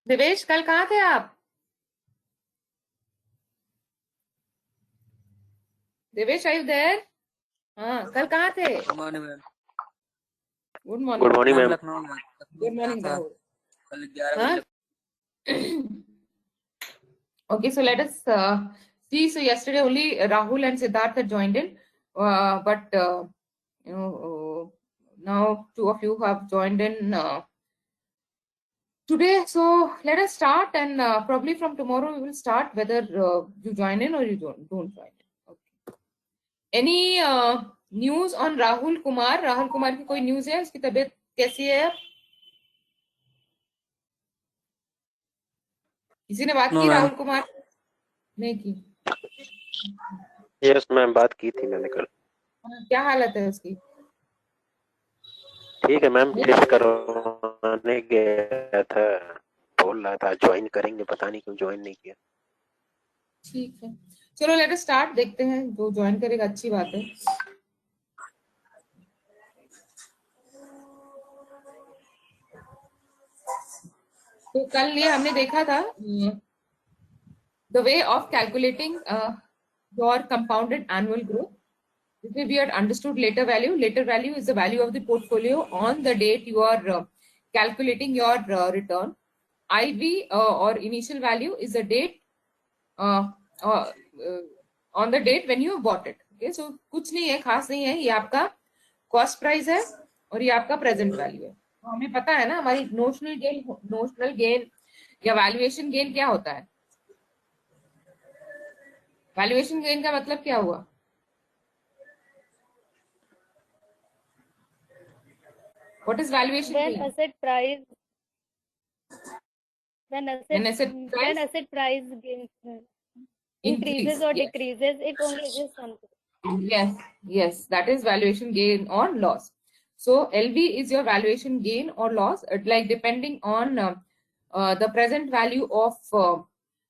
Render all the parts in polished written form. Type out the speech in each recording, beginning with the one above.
देवेश, कल कहाँ थे आप? Devesh, are you there? हाँ, कल कहाँ थे? Good morning ma'am. Good good morning. Morning ma'am ma'am. Lucknow में गुड गया मॉर्निंग था राहुल। कल 11 हाँ. बजे। Okay, so let us see. So yesterday only Rahul and Siddharth had joined in, but you know now two of you have joined in today. So let us start, and probably from tomorrow we will start whether you join in or you don't join in. Okay. Any news on Rahul Kumar? Rahul Kumar की कोई news है? उसकी तबीयत कैसी है? किसी ने बात नो की मैम। राहुल कुमार? नहीं की। यस मैम, बात की थी मैंने कल। क्या हालत है उसकी? ठीक है मैम, टेस्ट करवाने गया था, बोल रहा था ज्वाइन करेंगे, पता नहीं क्यों ज्वाइन नहीं किया। ठीक है, चलो लेट अस स्टार्ट, देखते हैं जो ज्वाइन करेगा अच्छी बात है। तो कल ये हमने देखा था the way of calculating your compounded annual growth. This we had understood later value. Later value is the value of the portfolio on the date you are calculating your return. IV or initial value is the date uh, uh, on the date when you bought it. Okay, so कुछ नहीं है, खास नहीं है, ये आपका cost price है और ये आपका प्रेजेंट वैल्यू है. तो हमें पता है ना हमारी नोशनल गेन या वैल्यूएशन गेन क्या होता है. वैल्यूएशन गेन का मतलब क्या हुआ? What is valuation when gain? asset price when When asset asset when price asset price gains, increase. increases or Yes. decreases, it only exists something. Yes, that is valuation gain or loss. So LV is your valuation gain or loss, like depending on the present value of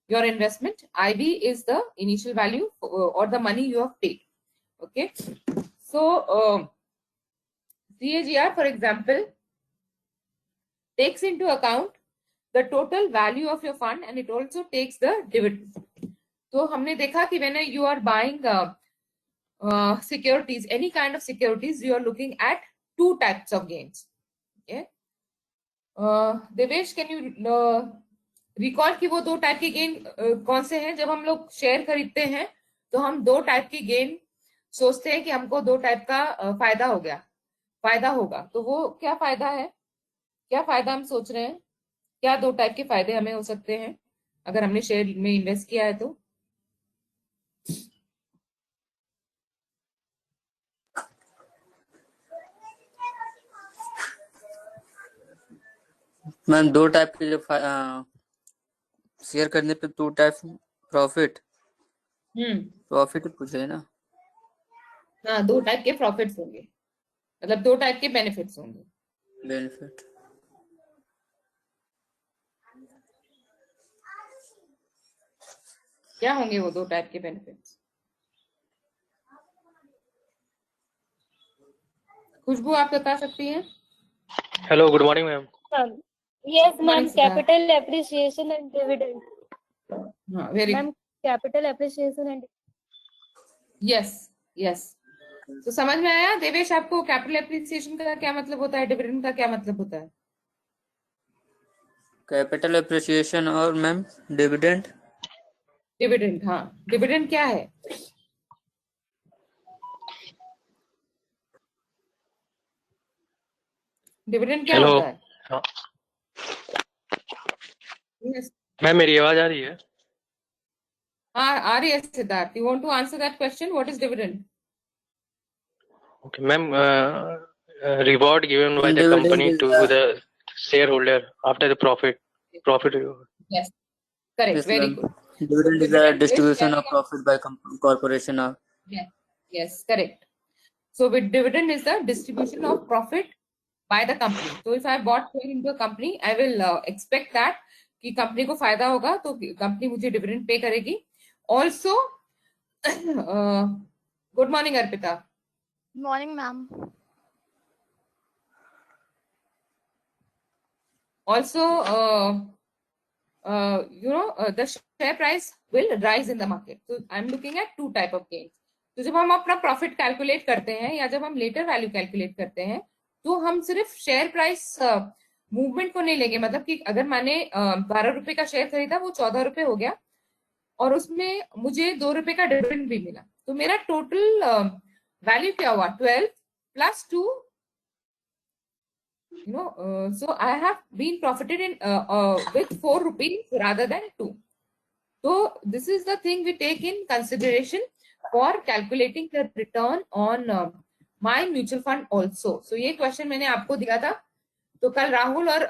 your investment. IV is the initial value or the money you have paid. Okay, so CAGR, for example, takes into account the total value of your fund and it also takes the dividend. तो हमने देखा कि when you are buying securities, any kind of securities, you are looking at two types of gains. Okay. Devesh, can you recall कि वो दो type के gain कौन से हैं? जब हम लोग शेयर खरीदते हैं तो हम दो टाइप की गेन सोचते हैं कि हमको दो टाइप का फायदा होगा. तो वो क्या फायदा है, क्या फायदा हम सोच रहे हैं? क्या दो टाइप के फायदे हमें हो सकते हैं अगर हमने शेयर में इन्वेस्ट किया है तो? मैम दो टाइप के जो शेयर करने पे टू टाइप प्रॉफिट पूछे ना। हाँ, दो टाइप के प्रॉफिट्स होंगे, मतलब दो टाइप के बेनिफिट्स होंगे. बेनिफिट क्या होंगे वो दो टाइप के बेनिफिट्स? खुशबू, आप बता सकती हैं? Hello, good morning, ma'am. Yes, Good morning, ma'am. Siddharth. Capital appreciation and dividend. हाँ, very Ma'am, capital appreciation and yes. तो समझ में आया देवेश आपको कैपिटल एप्रिसिएशन का क्या मतलब होता है, डिविडेंड का क्या मतलब होता है? कैपिटल एप्रिसिएशन और मैम डिविडेंड। डिविडेंड, हाँ, डिविडेंड क्या है? डिविडेंड क्या Hello. होता है? हाँ, Yes. मैम मेरी आवाज आ रही है? हाँ, आ रही है Siddharth. You want to answer that question, what is dividend? Okay, ma'am. Reward given by the Dividend company is to the shareholder after the profit. Yes, correct, yes very ma'am. good. Dividend is a Dividend is distribution of sharing of, profit by corporation of. yes, correct. So with dividend is the distribution of profit by the company. So if I bought share into a company, I will expect that कि company को फायदा होगा तो company मुझे dividend pay करेगी. Also good morning Arpita. Morning, ma'am. Also the share price will rise in the market. So I'm looking at two type of gains. तो जब हम अपना प्रॉफिट कैलकुलेट करते हैं या जब हम लेटर वैल्यू कैलकुलेट करते हैं तो हम सिर्फ शेयर प्राइस मूवमेंट को नहीं लेंगे. मतलब कि अगर मैंने 12 रुपए का शेयर खरीदा, वो 14 रुपए हो गया और उसमें मुझे 2 रुपए का डिविडेंड भी मिला, तो मेरा टोटल वैल्यू क्या हुआ? 12 plus 2. So I have been profited in with 4 rupees rather than 2. So this is the thing we take in consideration for calculating the return on my mutual fund also. So ये question मैंने आपको दिया था, तो कल राहुल और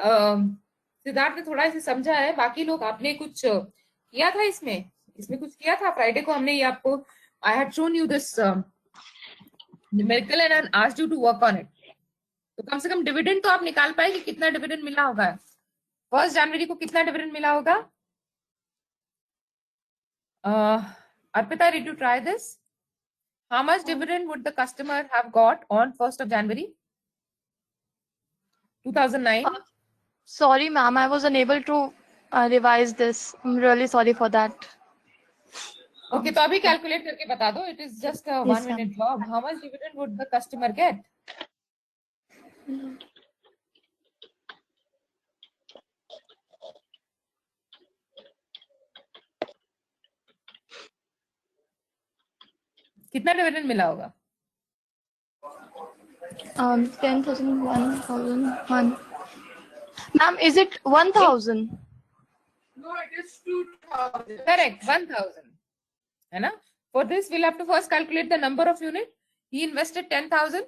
सिद्धार्थ ने थोड़ा इसे समझा है. बाकी लोग आपने कुछ किया था इसमें कुछ किया था. फ्राइडे को हमने ये आपको I had shown you this numerical and I asked you to work on it. तो कम से कम डिविडेंड तो आप निकाल पाए कि कितना डिविडेंड मिला होगा. 1 जनवरी को कितना डिविडेंड मिला होगा? Arpita, did you try this? How much dividend would the customer have got on 1st of January 2009? Sorry, ma'am, I was unable to revise this. I'm really sorry for that. Okay, तो अभी calculate करके बता दो. It is just a 1 ma'am. minute job. How much dividend would the customer get? कितना dividend मिला होगा? 10,000, 1,000. Ma'am, is it 1,000? No, it is 2,000. Correct, 1,000. है ना? For this, we'll have to first calculate the number of unit. He invested 10,000.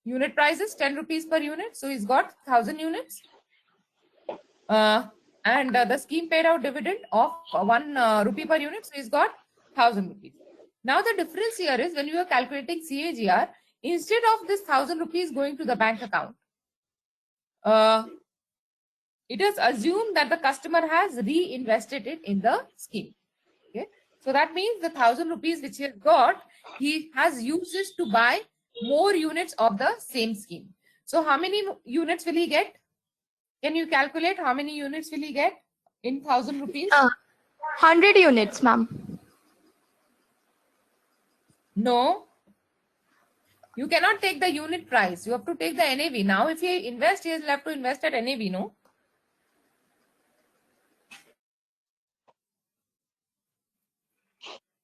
Unit price is 10 rupees per unit, so he's got 1,000 units. And the scheme paid out dividend of 1 rupee per unit, so he's got 1,000 rupees. Now the difference here is when you are calculating CAGR, instead of this 1,000 rupees going to the bank account, it is assumed that the customer has reinvested it in the scheme. Okay, so that means the 1,000 rupees which he has got, he has used this to buy more units of the same scheme. So how many units will he get? Can you calculate how many units will he get in 1,000 rupees? 100 units, ma'am. No. You cannot take the unit price. You have to take the NAV. Now, if he invests, he will have to invest at NAV, no?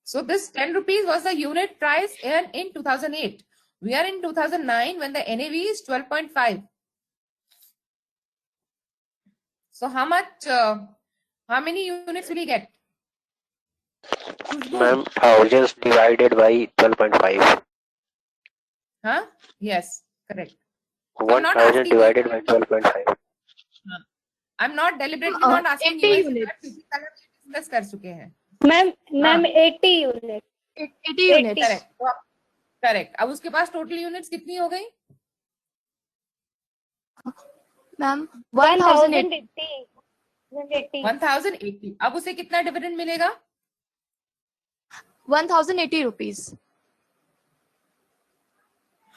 So this 10 rupees was the unit price in 2008. We are in 2009 when the NAV is 12.5. So how much, how many units will he get? Ma'am, thousands divided by 12.5. Huh? Yes, correct. 1,000 divided by 12.5. I'm not deliberately not asking 80 you. units. Discuss कर चुके हैं. Ma'am 80 unit. 80 units. Correct. Correct. अब उसके पास total units कितनी हो गई? Ma'am, 1,080. 1080. अब उसे कितना डिविडेंड मिलेगा? 1,080 rupees.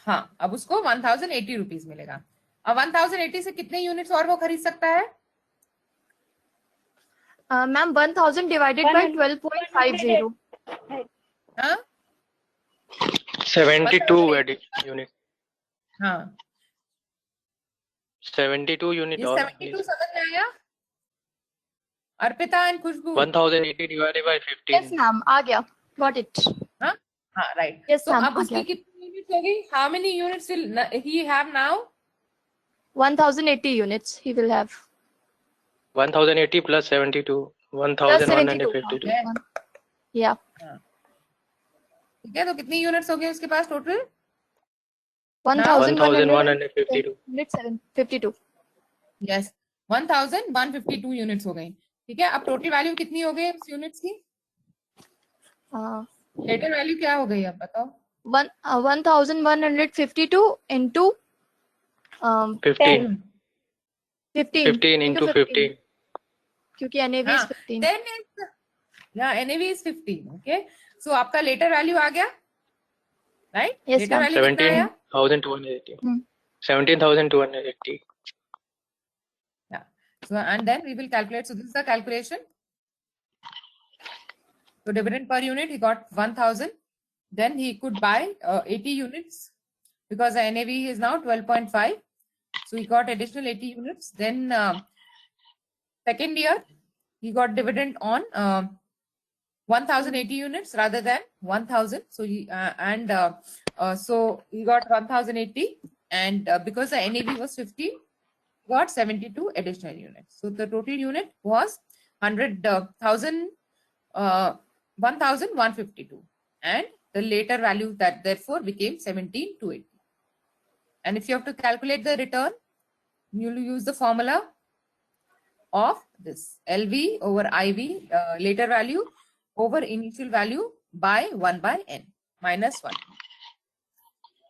हाँ, अब उसको 1080 रुपीज मिलेगा. अब 1080 से कितने यूनिट्स और वो खरीद सकता है? Ma'am, 1,000 divided by 12.50. हाँ? 72 unit. हाँ. 72 unit ये और 72 समझ में आया? Arpita and Khushboo. 1,080 divided by 15. Yes, ma'am. आ गया. Got it. हाँ, हाँ, right. Yes, तो ma'am. अब उसकी कितनी यूनिट्स होगी? How many units will he have now? 1,080 units he will have. 1,080 plus 72. Plus 72. 1,152. Okay. Yeah. ठीक है, तो कितनी यूनिट्स हो गई उसके पास टोटल? 1,152. 52. यस, 1,152 यूनिट्स हो गई. ठीक है, अब टोटल वैल्यू कितनी हो गई उस यूनिट्स की? लेटर वैल्यू क्या हो गई अब बताओ? 1,152 into 15. 15. 15 into 15. क्योंकि NAV is 15. Then is NAV is 15. Okay, so आपका लेटर वैल्यू आ गया, right? Yes, letter ma'am. Value कितना आया? 17,280. Hmm. 17,280. So, and then we will calculate. So this is the calculation. So dividend per unit, he got 1000. Then he could buy 80 units because the NAV is now 12.5. So he got additional 80 units. Then second year, he got dividend on 1080 units rather than 1000. So he so he got 1080, and because the NAV was 50, got 72 additional units. So the total unit was 1152, and the later value that therefore became 17280. And if you have to calculate the return, you will use the formula of this LV over IV, later value over initial value by 1 by n minus 1.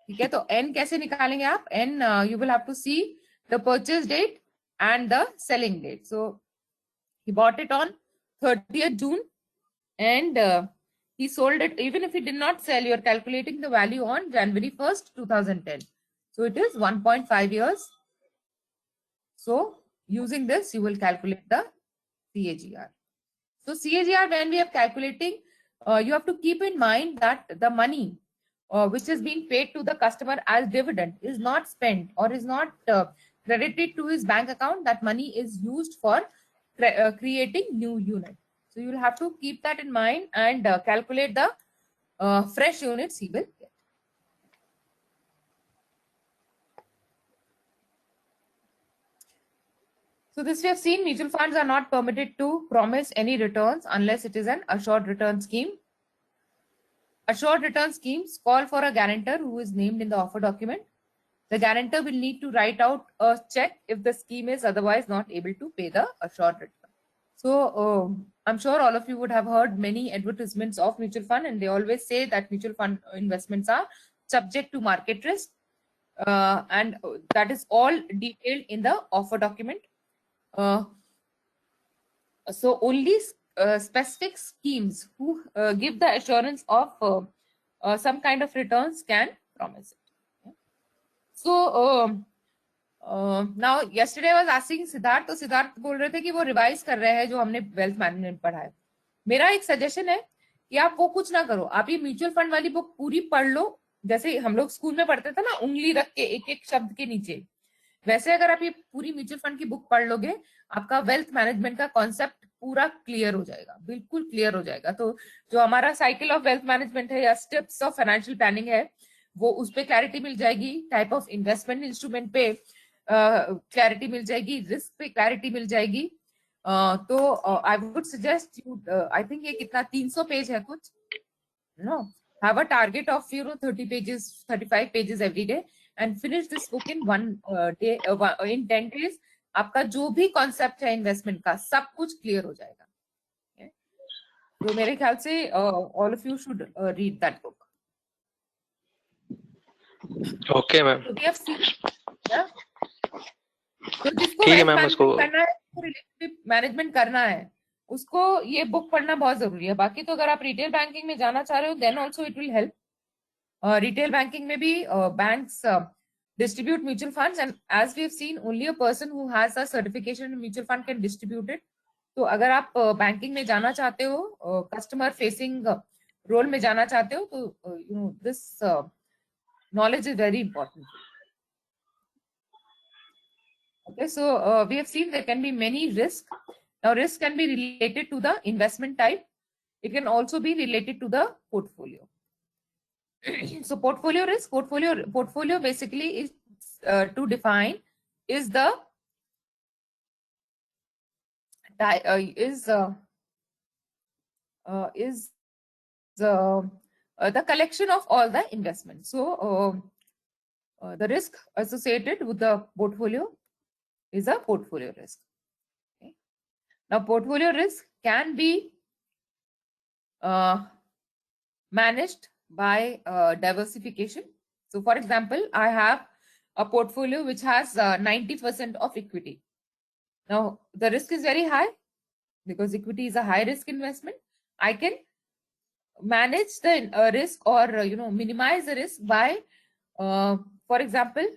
ठीक है, तो n कैसे निकालेंगे आप? n you will have to see the purchase date and the selling date. So he bought it on 30th June and he sold it. Even if he did not sell, you are calculating the value on January 1st, 2010. So it is 1.5 years. So using this, you will calculate the CAGR. So CAGR, when we are calculating, you have to keep in mind that the money which is being paid to the customer as dividend is not spent or is not credited to his bank account. That money is used for creating new unit. So you will have to keep that in mind and calculate the fresh units he will get. So this we have seen, mutual funds are not permitted to promise any returns unless it is an assured return scheme. Assured return schemes call for a guarantor who is named in the offer document. The guarantor will need to write out a check if the scheme is otherwise not able to pay the assured return. So I'm sure all of you would have heard many advertisements of mutual fund, and they always say that mutual fund investments are subject to market risk, and that is all detailed in the offer document. So only specific schemes who give the assurance of some kind of returns can promise it. Okay? So now yesterday I was asking Siddharth, तो सिद्धार्थ बोल रहे थे कि वो revise कर रहे हैं जो हमने वेल्थ मैनेजमेंट पढ़ा है. मेरा एक सजेशन है कि आप वो कुछ ना करो, आप ये म्यूचुअल फंड वाली बुक पूरी पढ़ लो. जैसे हम लोग स्कूल में पढ़ते थे ना, उंगली रख के एक एक शब्द के नीचे, वैसे अगर आप ये पूरी म्यूचुअल फंड की बुक पढ़ लोगे, आपका वेल्थ मैनेजमेंट का कॉन्सेप्ट पूरा क्लियर हो जाएगा, बिल्कुल क्लियर हो जाएगा. तो जो हमारा साइकिल ऑफ वेल्थ मैनेजमेंट है या स्टेप्स ऑफ फाइनेंशियल प्लानिंग है, वो उस पे क्लैरिटी मिल जाएगी, टाइप ऑफ इन्वेस्टमेंट इंस्ट्रूमेंट पे क्लैरिटी मिल जाएगी, रिस्क पे क्लैरिटी मिल जाएगी. तो I would suggest you, I think ये कितना 300 पेज है कुछ, no, have a target of 30 pages 35 pages every day and finish this book in one day, in 10 days. आपका जो भी कॉन्सेप्ट है इन्वेस्टमेंट का, सब कुछ क्लियर हो जाएगा. okay? तो मेरे ख्याल से all of you should read that book. Okay, ma'am. So we have seen, yeah? तो जिसको ठीक है wealth मैम, उसको management करना है, रिलेशनशिप मैनेजमेंट करना है, उसको ये बुक पढ़ना बहुत जरूरी है. बाकी तो अगर आप रिटेल बैंकिंग में जाना चाह रहे हो, then also it will help. Retail banking में भी banks distribute mutual funds, and as we have seen, only a person who has a certification in mutual fund can distribute it. तो अगर आप बैंकिंग में जाना चाहते हो, कस्टमर फेसिंग रोल में जाना चाहते हो, तो you know this knowledge is very important. Okay, so we have seen there can be many risks. Now risk can be related to the investment type. It can also be related to the portfolio. So portfolio risk, portfolio basically is to define is the collection of all the investments. So the risk associated with the portfolio is a portfolio risk. Okay. Now portfolio risk can be managed by diversification. So for example, I have a portfolio which has 90% of equity. Now the risk is very high because equity is a high risk investment. I can manage the risk, or minimize the risk by for example,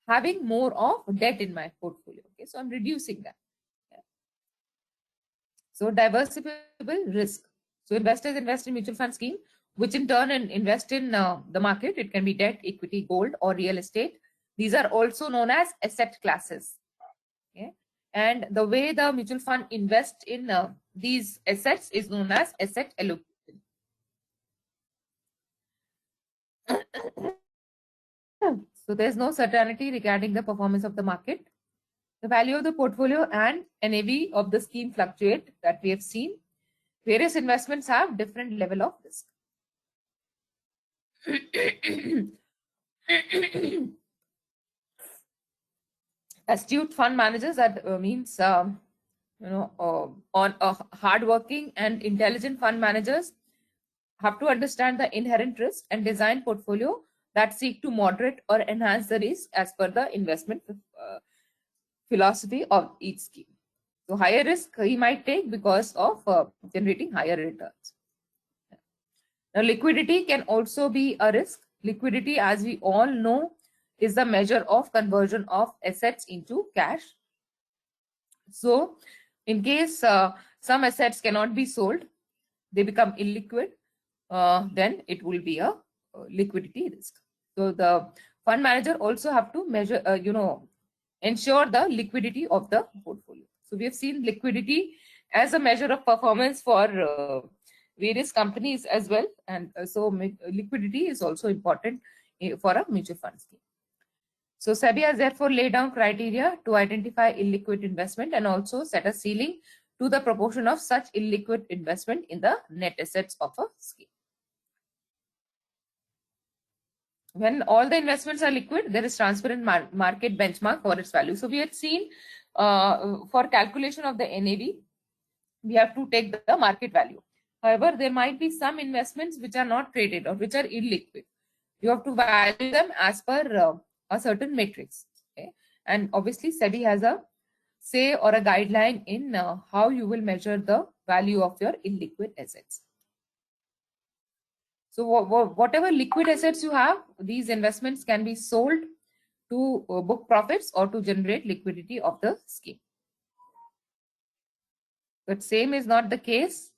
having more of debt in my portfolio. Okay, so I'm reducing that. So diversifiable risk. So investors invest in mutual fund scheme, which in turn invest in the market. It can be debt, equity, gold, or real estate. These are also known as asset classes. Okay? And the way the mutual fund invest in these assets is known as asset allocation. So there's no certainty regarding the performance of the market. The value of the portfolio and NAV of the scheme fluctuate, that we have seen. Various investments have different level of risk. Astute fund managers, that means on hardworking and intelligent fund managers have to understand the inherent risk and design portfolio that seek to moderate or enhance the risk as per the investment philosophy of each scheme. So higher risk he might take because of generating higher returns. Now liquidity can also be a risk. Liquidity, as we all know, is the measure of conversion of assets into cash. So in case some assets cannot be sold, they become illiquid, then it will be a liquidity risk. So the fund manager also have to measure, ensure the liquidity of the portfolio. So we have seen liquidity as a measure of performance for various companies as well, and so liquidity is also important for a mutual fund scheme. So SEBI has therefore laid down criteria to identify illiquid investment and also set a ceiling to the proportion of such illiquid investment in the net assets of a scheme. When all the investments are liquid, there is transparent market benchmark for its value. So we had seen for calculation of the NAV, we have to take the market value. However, there might be some investments which are not traded or which are illiquid. You have to value them as per a certain matrix. Okay? And obviously, SEBI has a say or a guideline in how you will measure the value of your illiquid assets. So whatever liquid assets you have, these investments can be sold to book profits or to generate liquidity of the scheme. But same is not the case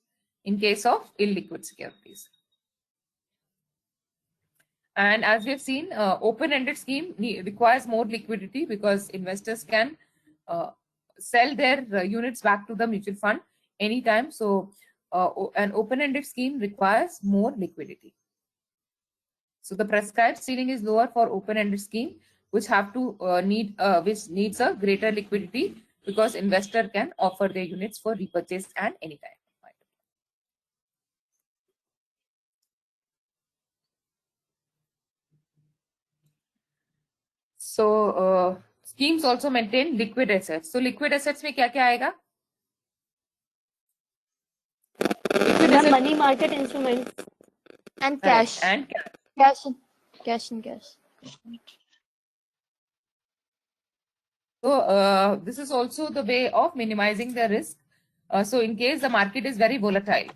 in case of illiquid securities. And as we have seen, open-ended scheme requires more liquidity because investors can sell their units back to the mutual fund anytime. So an open-ended scheme requires more liquidity. So the prescribed ceiling is lower for open-ended scheme, which have to which needs a greater liquidity because investor can offer their units for repurchase at any time. So schemes also maintain liquid assets. So liquid assets में क्या क्या आएगा? Money market instruments and cash. And Cash. So this is also the way of minimizing the risk. So in case the market is very volatile,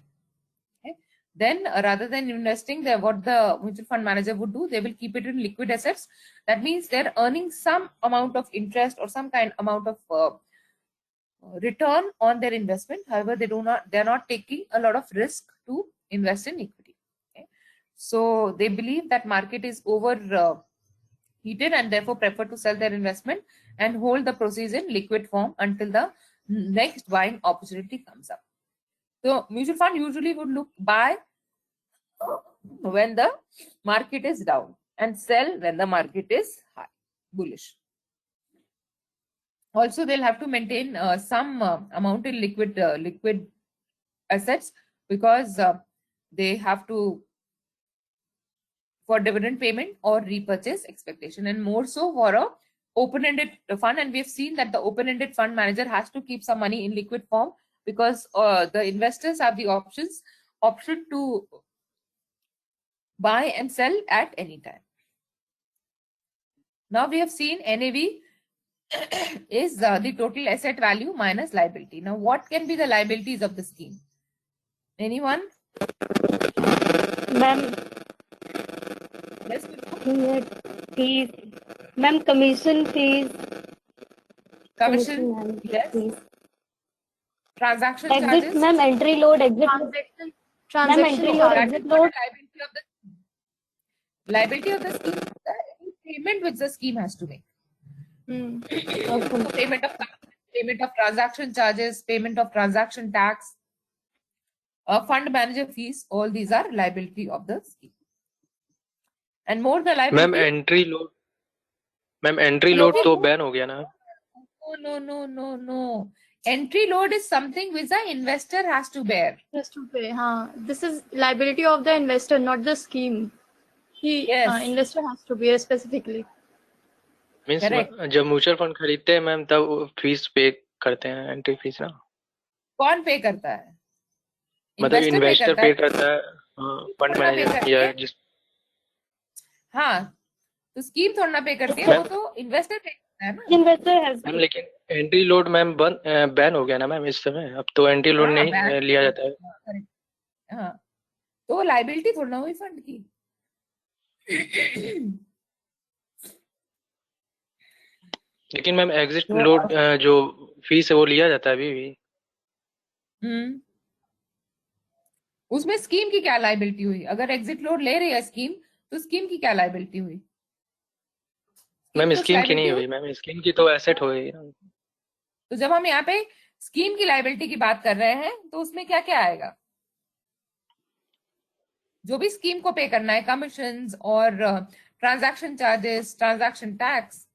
okay, then rather than investing what the mutual fund manager would do, they will keep it in liquid assets. That means they're earning some amount of interest or some kind amount of return on their investment. However, they're not taking a lot of risk to invest in equity. Okay? So they believe that market is heated and therefore prefer to sell their investment and hold the proceeds in liquid form until the next buying opportunity comes up. So mutual fund usually would buy when the market is down and sell when the market is high, bullish. Also, they'll have to maintain some amount in liquid assets because they have to for dividend payment or repurchase expectation, and more so for a open-ended fund. And we've seen that the open-ended fund manager has to keep some money in liquid form because the investors have the option to buy and sell at any time. Now we have seen NAV is the total asset value minus liability. Now what can be the liabilities of the scheme? Anyone? Ma'am, Yes. fees. Ma'am, commission fees. Commission. Yes. Fees. Transaction Exit, charges. ma'am, entry load, exit. Transaction. Ma'am, Transaction entry No, load, that charge. is exit not a load. liability of the scheme. Liability of the scheme is the payment which the scheme has to make. Hmm. So payment of transaction charges, payment of transaction tax, fund manager fees, all these are liability of the scheme. And more the ma'am liability. Entry load तो ban हो गया ना. No. Entry load is something which the investor has to bear. Has to pay. हाँ. This is liability of the investor, not the scheme. Yes. Investor has to bear specifically. Means Correct. जब mutual fund खरीदते हैं ma'am तब fees पे करते हैं, entry fees ना. कौन पे करता है? मतलब Investor इन्वेस्टर pay पे करता करता है, फंड थोड़ा pay मैनेजर करती या है। जिस. हाँ, तो स्कीम थोड़ा ना पे करती है, वो तो इन्वेस्टर पे करता है ना. Investor has मैम लेकिन एंट्री लोड मैम बैन हो गया ना मैम इस समय. अब तो एंट्री लोड हाँ, नहीं ban- लिया जाता है. correct. हाँ, तो लाइबिलिटी थोड़ा ना हुई फंड की. लेकिन मैम एग्जिट तो लोड जो फीस है वो लिया जाता है अभी भी. उसमें स्कीम की क्या लाइबिलिटी हुई? अगर एग्जिट लोड ले रही है स्कीम, तो स्कीम की क्या लाइबिलिटी हुई? मैम कुछ स्कीम की नहीं liability हुई मैम, स्कीम की तो एसेट हो गई. तो जब हम यहाँ पे स्कीम की लाइबिलिटी की बात कर रहे हैं, तो उसमें क्या क्या आएगा? जो भी स्कीम को पे करना है, कमीशंस और transaction charges, transaction tax,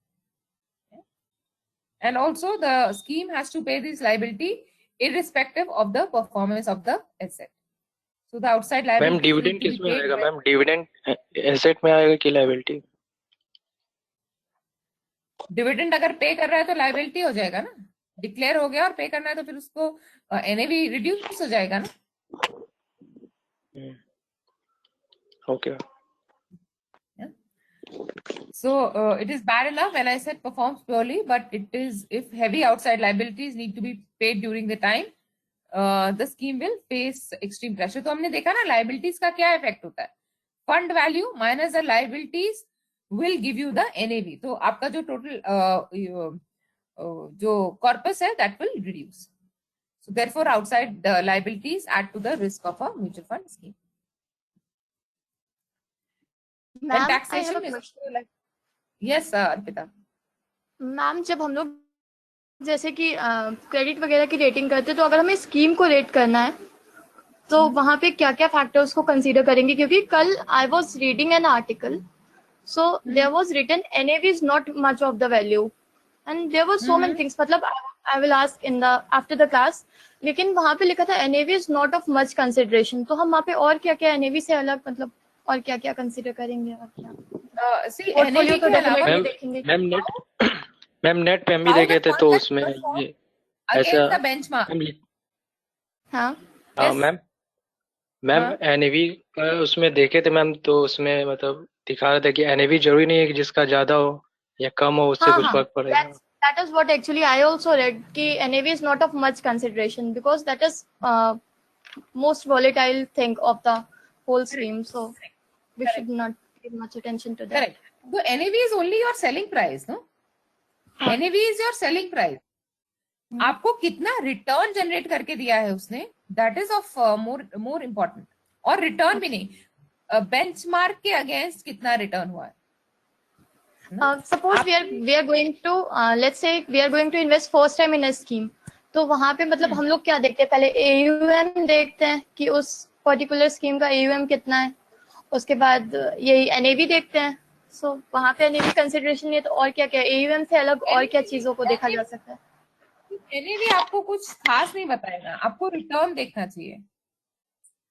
and also the scheme has to pay this liability irrespective of the performance of the asset. So the outside ma'am liability dividend किस में आएगा मैम? डिविडेंड एसेट में आएगा कि लायबिलिटी? डिविडेंड अगर पे कर रहा है तो लाइबिलिटी हो जाएगा ना. डिक्लेयर हो गया और पे करना है तो फिर उसको एनएवी रिड्यूस हो जाएगा ना. Okay. So it is bad enough when I said performs poorly, but it is if heavy outside liabilities need to be paid during the time, the scheme will face extreme pressure. तो हमने देखा ना liabilities का क्या effect होता है. Fund value minus the liabilities will give you the NAV. तो आपका जो total जो corpus है that will reduce. So therefore outside the liabilities add to the risk of a mutual fund scheme. When Ma'am, I have taxation a is question. yes, Arpita. Ma'am जब हम लोग जैसे कि क्रेडिट वगैरह की rating करते हैं, तो अगर हमें स्कीम को रेट करना है तो वहां पे क्या क्या फैक्टर्स को कंसीडर करेंगे? क्योंकि कल I was reading an article, so there was written NAV is not much of the value and there was so many things. मतलब I will ask in the after the class, लेकिन वहां पे लिखा था NAV is not of much consideration. तो हम वहां पे और क्या क्या एनएवी से अलग मतलब और क्या क्या कंसीडर करेंगे और क्या See, पोर्टफोलियो NAV तो के अलावा डेफिनेटली मैम देखेंगे. मैम नेट पे हम भी how देखे the थे fund तो has उसमें performed ये ऐसा against the benchmark. हाँ Yes. मैम हाँ. एनएवी का उसमें देखे थे मैम, तो उसमें मतलब दिखा रहा था कि एनएवी जरूरी नहीं है कि जिसका ज्यादा हो या कम हो उससे कुछ फर्क पड़ेगा. That is what actually I also read कि NAV is not of much consideration because that is most volatile thing of the whole scheme. So we should not give much attention to that. Correct. So NAV is only your selling price, no? हाँ. NAV is your selling price. आपको कितना return generate करके दिया है उसने, that is of more important. और return भी नहीं, बेंचमार्क के अगेंस्ट कितना रिटर्न हुआ है. Suppose we are going to let's say we are going to invest first time in a scheme. तो वहां पे मतलब हम लोग क्या देखते हैं? पहले AUM देखते हैं कि उस पर्टिकुलर स्कीम का AUM कितना है, उसके बाद यही NAV देखते हैं. सो वहां पे NAV कंसिडरेशन नहीं है, तो और क्या क्या AUM से अलग और क्या चीजों को देखा जा सकता है? NAV आपको कुछ खास नहीं बताएगा, आपको रिटर्न देखना चाहिए.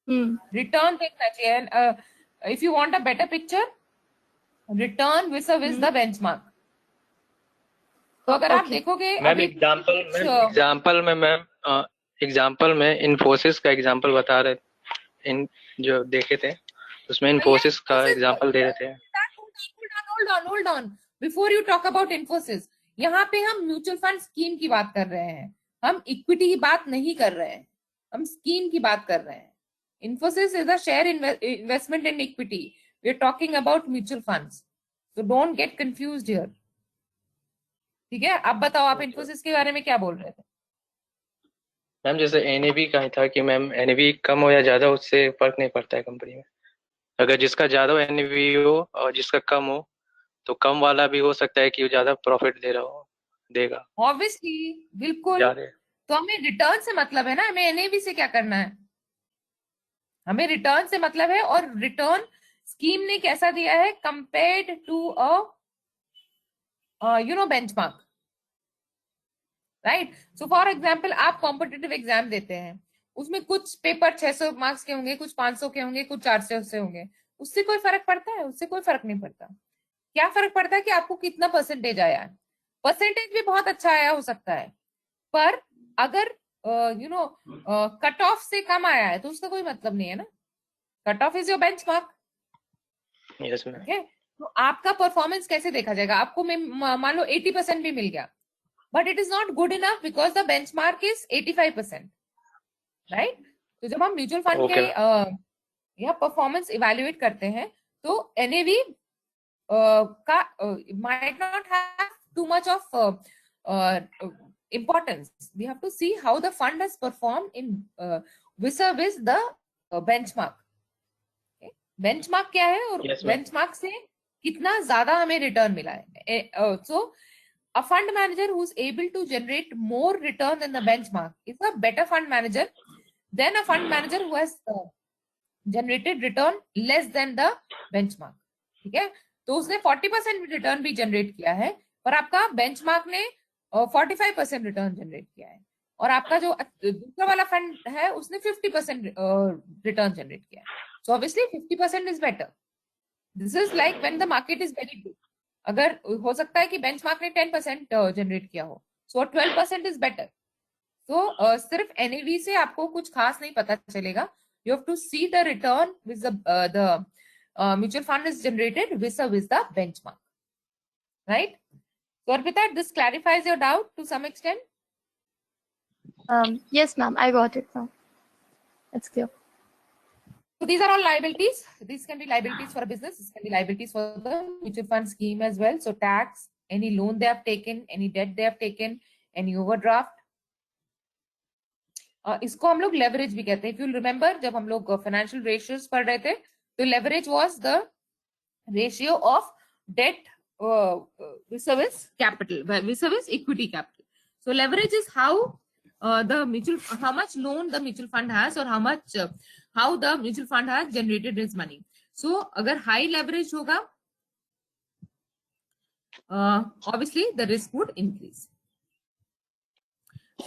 रिटर्न देखना चाहिए. If you want a better picture, return विस द बेंचमार्क. तो अगर आप देखोगे मैम अभी एग्जांपल में इन्फोसिस का एग्जांपल बता रहे इन जो देखे थे उसमें इन्फोसिस का एग्जांपल दे रहे थे. hold on before you talk about Infosys, यहाँ पे हम म्यूचुअल फंड स्कीम की बात कर रहे हैं, हम इक्विटी की बात नहीं कर रहे हैं, हम स्कीम की बात कर रहे हैं. Infosys is a share investment in equity. We are talking about mutual funds, so don't get confused here. ठीक है, अब बताओ आप Infosys के बारे में क्या बोल रहे थे? मैम जैसे एनएवी का ही था कि मैम एनएवी कम हो या ज्यादा उससे फर्क नहीं पड़ता है कंपनी में। अगर जिसका ज्यादा एनएवी हो और जिसका कम हो तो कम वाला भी हो सकता है कि वो ज्यादा प्रॉफिट दे रहा हो, देगा ऑब्वियसली, बिल्कुल। ज्यादा। तो हमें रिटर्न से मतलब है ना, हमें एनएवी से क्या करना है, हमें रिटर्न से मतलब है। और रिटर्न स्कीम ने कैसा दिया है compared to benchmark, right. So for example आप कॉम्पिटिटिव एग्जाम देते हैं, उसमें कुछ पेपर 600 मार्क्स के होंगे, कुछ 500 के होंगे, कुछ 400 से होंगे। उससे कोई फर्क पड़ता है? उससे कोई फर्क नहीं पड़ता। क्या फर्क पड़ता है कि आपको कितना परसेंटेज आया है। परसेंटेज भी बहुत अच्छा आया हो सकता है, पर अगर कट ऑफ से कम आया है तो उसका कोई मतलब नहीं है ना। Cut off is your benchmark. Yes ma'am. Okay, तो आपका परफॉर्मेंस कैसे देखा जाएगा? आपको मान लो 80% भी मिल गया, but it is not good enough because the benchmark is 85%, right. तो जब हम म्यूचुअल फंड के ओके या परफॉर्मेंस इवेल्युएट करते हैं तो एनएवी का might not have too much of importance. We have to see how the fund has performed in vis-a-vis the benchmark. Okay? Benchmark क्या है और Yes, ma'am. benchmark से कितना ज्यादा हमें रिटर्न मिला है। So a fund manager who's able to generate more return than the benchmark is a better fund manager than a fund manager who has generated return less than the benchmark. ठीक है, तो उसने 40% return भी generate किया है, पर आपका benchmark ने 45% रिटर्न जनरेट किया है, और आपका जो दूसरा वाला फंड है उसने 50% रिटर्न जनरेट किया है। So obviously 50% is better. This is like when the market is very good. अगर हो सकता है कि बेंचमार्क ने 10% जनरेट किया हो, सो 12% इज बेटर। तो सिर्फ एनएवी से आपको कुछ खास नहीं पता चलेगा। You have to see the return with the mutual fund is generated vis-a-vis the benchmark, right? So Arpita, this clarifies your doubt to some extent. Yes, ma'am, I got it now. It's clear. So these are all liabilities. These can be liabilities for a business. This can be liabilities for the mutual fund scheme as well. So tax, any loan they have taken, any debt they have taken, any overdraft. इसको हम लोग leverage भी कहते हैं। If you remember, जब हम लोग financial ratios पढ़ रहे थे तो leverage was the ratio of debt vis-a-vis capital, vis-a-vis equity capital. So leverage is how how much loan the mutual fund has, or how the mutual fund has generated its money. So अगर high leverage होगा, obviously the risk would increase.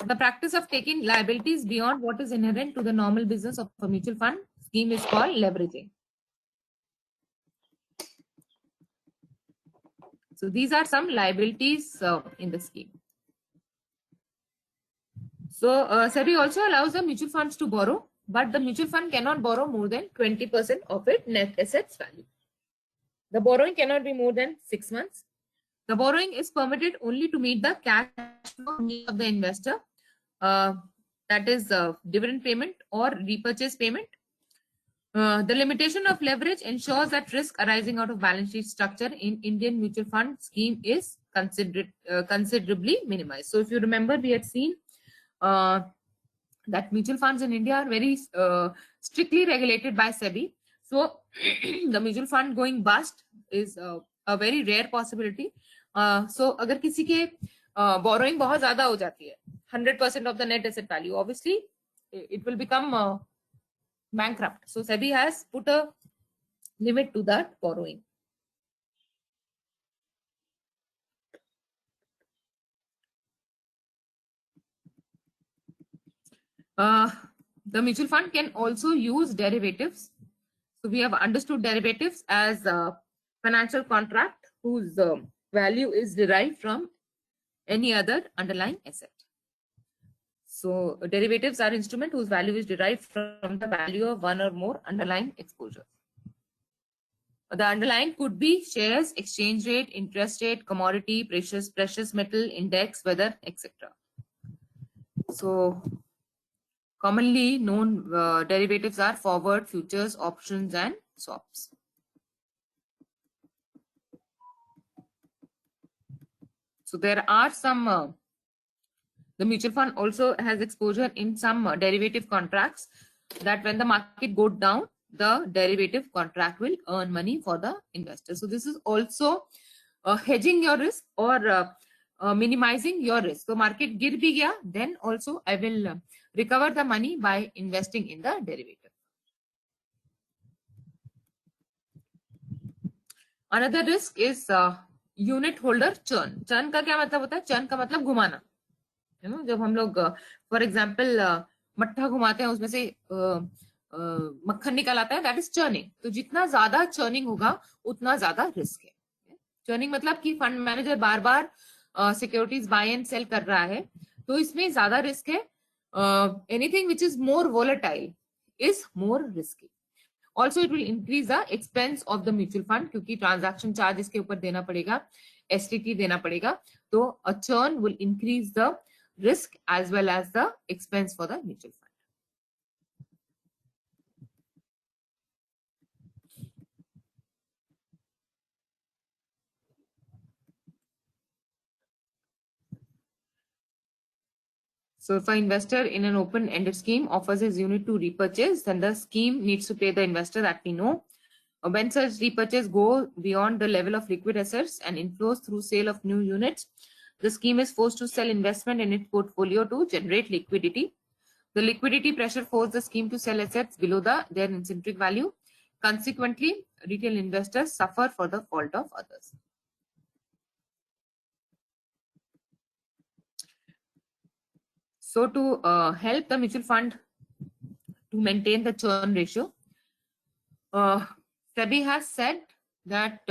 The practice of taking liabilities beyond what is inherent to the normal business of a mutual fund scheme is called leveraging. So these are some liabilities in the scheme. So SEBI also allows the mutual funds to borrow, but the mutual fund cannot borrow more than 20% of its net assets value. The borrowing cannot be more than 6 months. The borrowing is permitted only to meet the cash flow needs of the investor, that is dividend payment or repurchase payment. The limitation of leverage ensures that risk arising out of balance sheet structure in Indian mutual fund scheme is considerably minimized. So if you remember, we had seen that mutual funds in India are very strictly regulated by SEBI. So the mutual fund going bust is a very rare possibility. So अगर किसी के borrowing बहुत ज्यादा हो जाती है, 100% of the net asset value, obviously it will become bankrupt. So SEBI has put a limit to that borrowing. The mutual fund can also use derivatives. So we have understood derivatives as a financial contract whose value is derived from any other underlying asset. So derivatives are instruments whose value is derived from the value of one or more underlying exposures. The underlying could be shares, exchange rate, interest rate, commodity, precious metal, index, weather, etc. So commonly known derivatives are forward, futures, options, and swaps. So there are some The mutual fund also has exposure in some derivative contracts that when the market goes down, the derivative contract will earn money for the investor. So this is also hedging your risk or minimizing your risk. So market gir bhi gaya, then also I will recover the money by investing in the derivative. Another risk is unit holder churn. Churn का क्या मतलब होता है? Churn का मतलब घुमाना. You know, जब हम लोग फॉर एग्जाम्पल मट्ठा घुमाते हैं उसमें से मक्खन निकल आता है, दैट इज चर्निंग. तो जितना ज्यादा चर्निंग होगा उतना ज्यादा रिस्क है. चर्निंग मतलब कि फंड मैनेजर बार बार सिक्योरिटीज बाय एंड सेल कर रहा है, तो इसमें ज्यादा रिस्क है. Anything which is more volatile is more risky. Also it will increase the expense of the mutual fund, क्योंकि ट्रांजैक्शन चार्ज इसके ऊपर देना पड़ेगा, एसटीटी देना पड़ेगा. तो a churn will increase the risk as well as the expense for the mutual fund. So if an investor in an open-ended scheme offers his unit to repurchase, then the scheme needs to pay the investor, that we know. When such repurchase go beyond the level of liquid assets and inflows through sale of new units, the scheme is forced to sell investment in its portfolio to generate liquidity. The liquidity pressure forces the scheme to sell assets below their intrinsic value. Consequently, retail investors suffer for the fault of others. So to help the mutual fund to maintain the churn ratio, SEBI has said that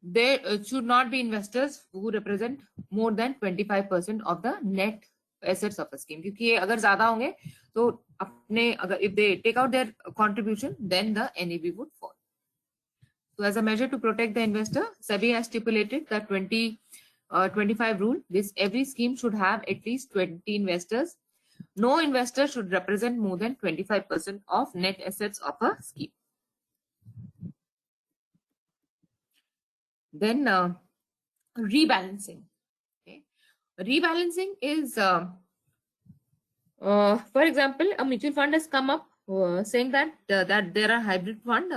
there should not be investors who represent more than 25% of the net assets of a scheme. क्योंकि ये अगर ज्यादा होंगे तो अपने अगर if they take out their contribution, then the NAV would fall. So as a measure to protect the investor, SEBI has stipulated the 25 rule. Every scheme should have at least 20 investors. No investor should represent more than 25% of net assets of a scheme. Then rebalancing. Okay. Rebalancing is, for example, a mutual fund has come up saying that there are hybrid fund.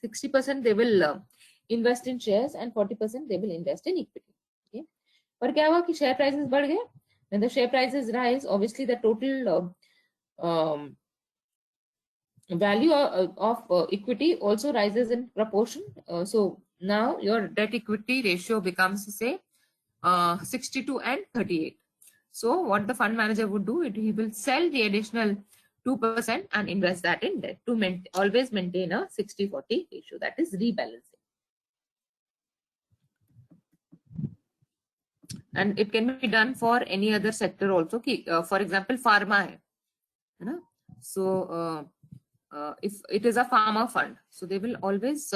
60% they will invest in shares and 40% they will invest in equity. Okay. पर क्या हुआ कि share prices बढ़ गए. When the share prices rise, obviously the total value of equity also rises in proportion. So now your debt equity ratio becomes, say, 62 and 38. So what the fund manager would do, he will sell the additional 2% and invest that in debt to always maintain a 60-40 ratio. That is rebalancing. And it can be done for any other sector also. For example, pharma hai, you know? So if it is a pharma fund, so they will always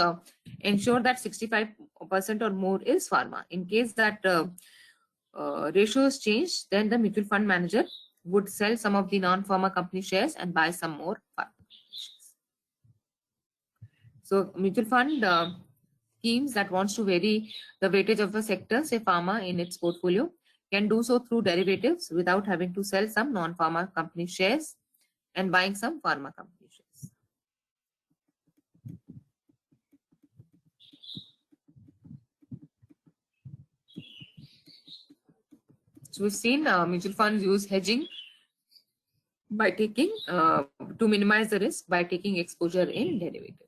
ensure that 65% or more is pharma. In case that ratios change, then the mutual fund manager would sell some of the non-pharma company shares and buy some more pharma shares. So mutual fund schemes that wants to vary the weightage of a sector, say pharma, in its portfolio, can do so through derivatives without having to sell some non-pharma company shares and buying some pharma company shares. So we've seen mutual funds use hedging by taking to minimize the risk by taking exposure in derivatives.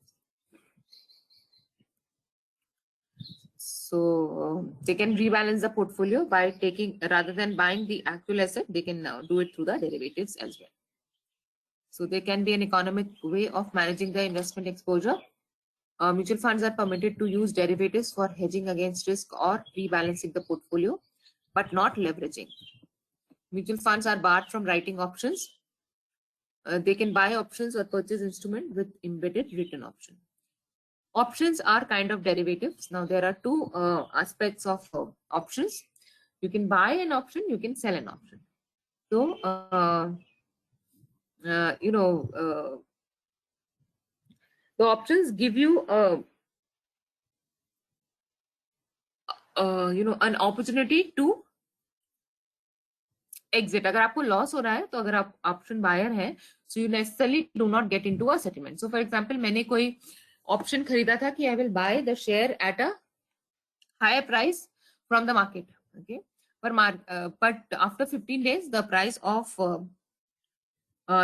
So they can rebalance the portfolio by taking, rather than buying the actual asset, they can now do it through the derivatives as well. So there can be an economic way of managing the investment exposure. Mutual funds are permitted to use derivatives for hedging against risk or rebalancing the portfolio, but not leveraging. Mutual funds are barred from writing options. They can buy options or purchase instrument with embedded written option. Options are kind of derivatives. Now there are two aspects of options. You can buy an option, you can sell an option. So the options give you an opportunity to exit. अगर आपको loss हो रहा है तो अगर आप option buyer है so you necessarily do not get into a settlement. So for example मैंने कोई ऑप्शन खरीदा था कि I will buy the share at a higher price from the market. Okay, but after 15 days the price of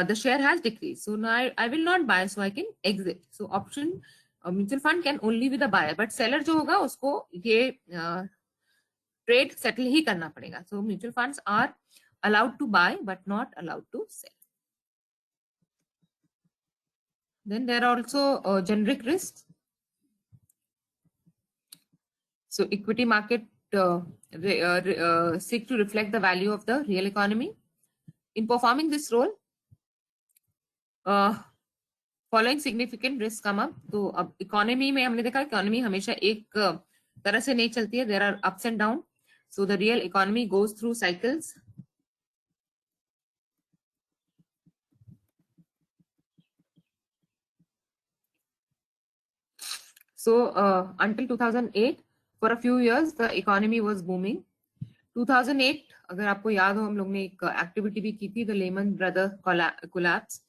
the share has decreased. So now I will not buy, so I can exit. So option mutual fund can only be the buyer, but seller जो होगा उसको ये trade settle ही करना पड़ेगा. So mutual funds are allowed to buy but not allowed to sell. Then there are also generic risks. So equity market seek to reflect the value of the real economy. In performing this role, following significant risks come up. तो अब economy में हमने देखा economy हमेशा एक तरह से नहीं चलती है. There are ups and downs. So the real economy goes through cycles. So until 2008, for a few years, the economy was booming. 2008, अगर आपको याद हो हम लोग ने एक एक्टिविटी भी की थी, the Lehman Brothers collapse.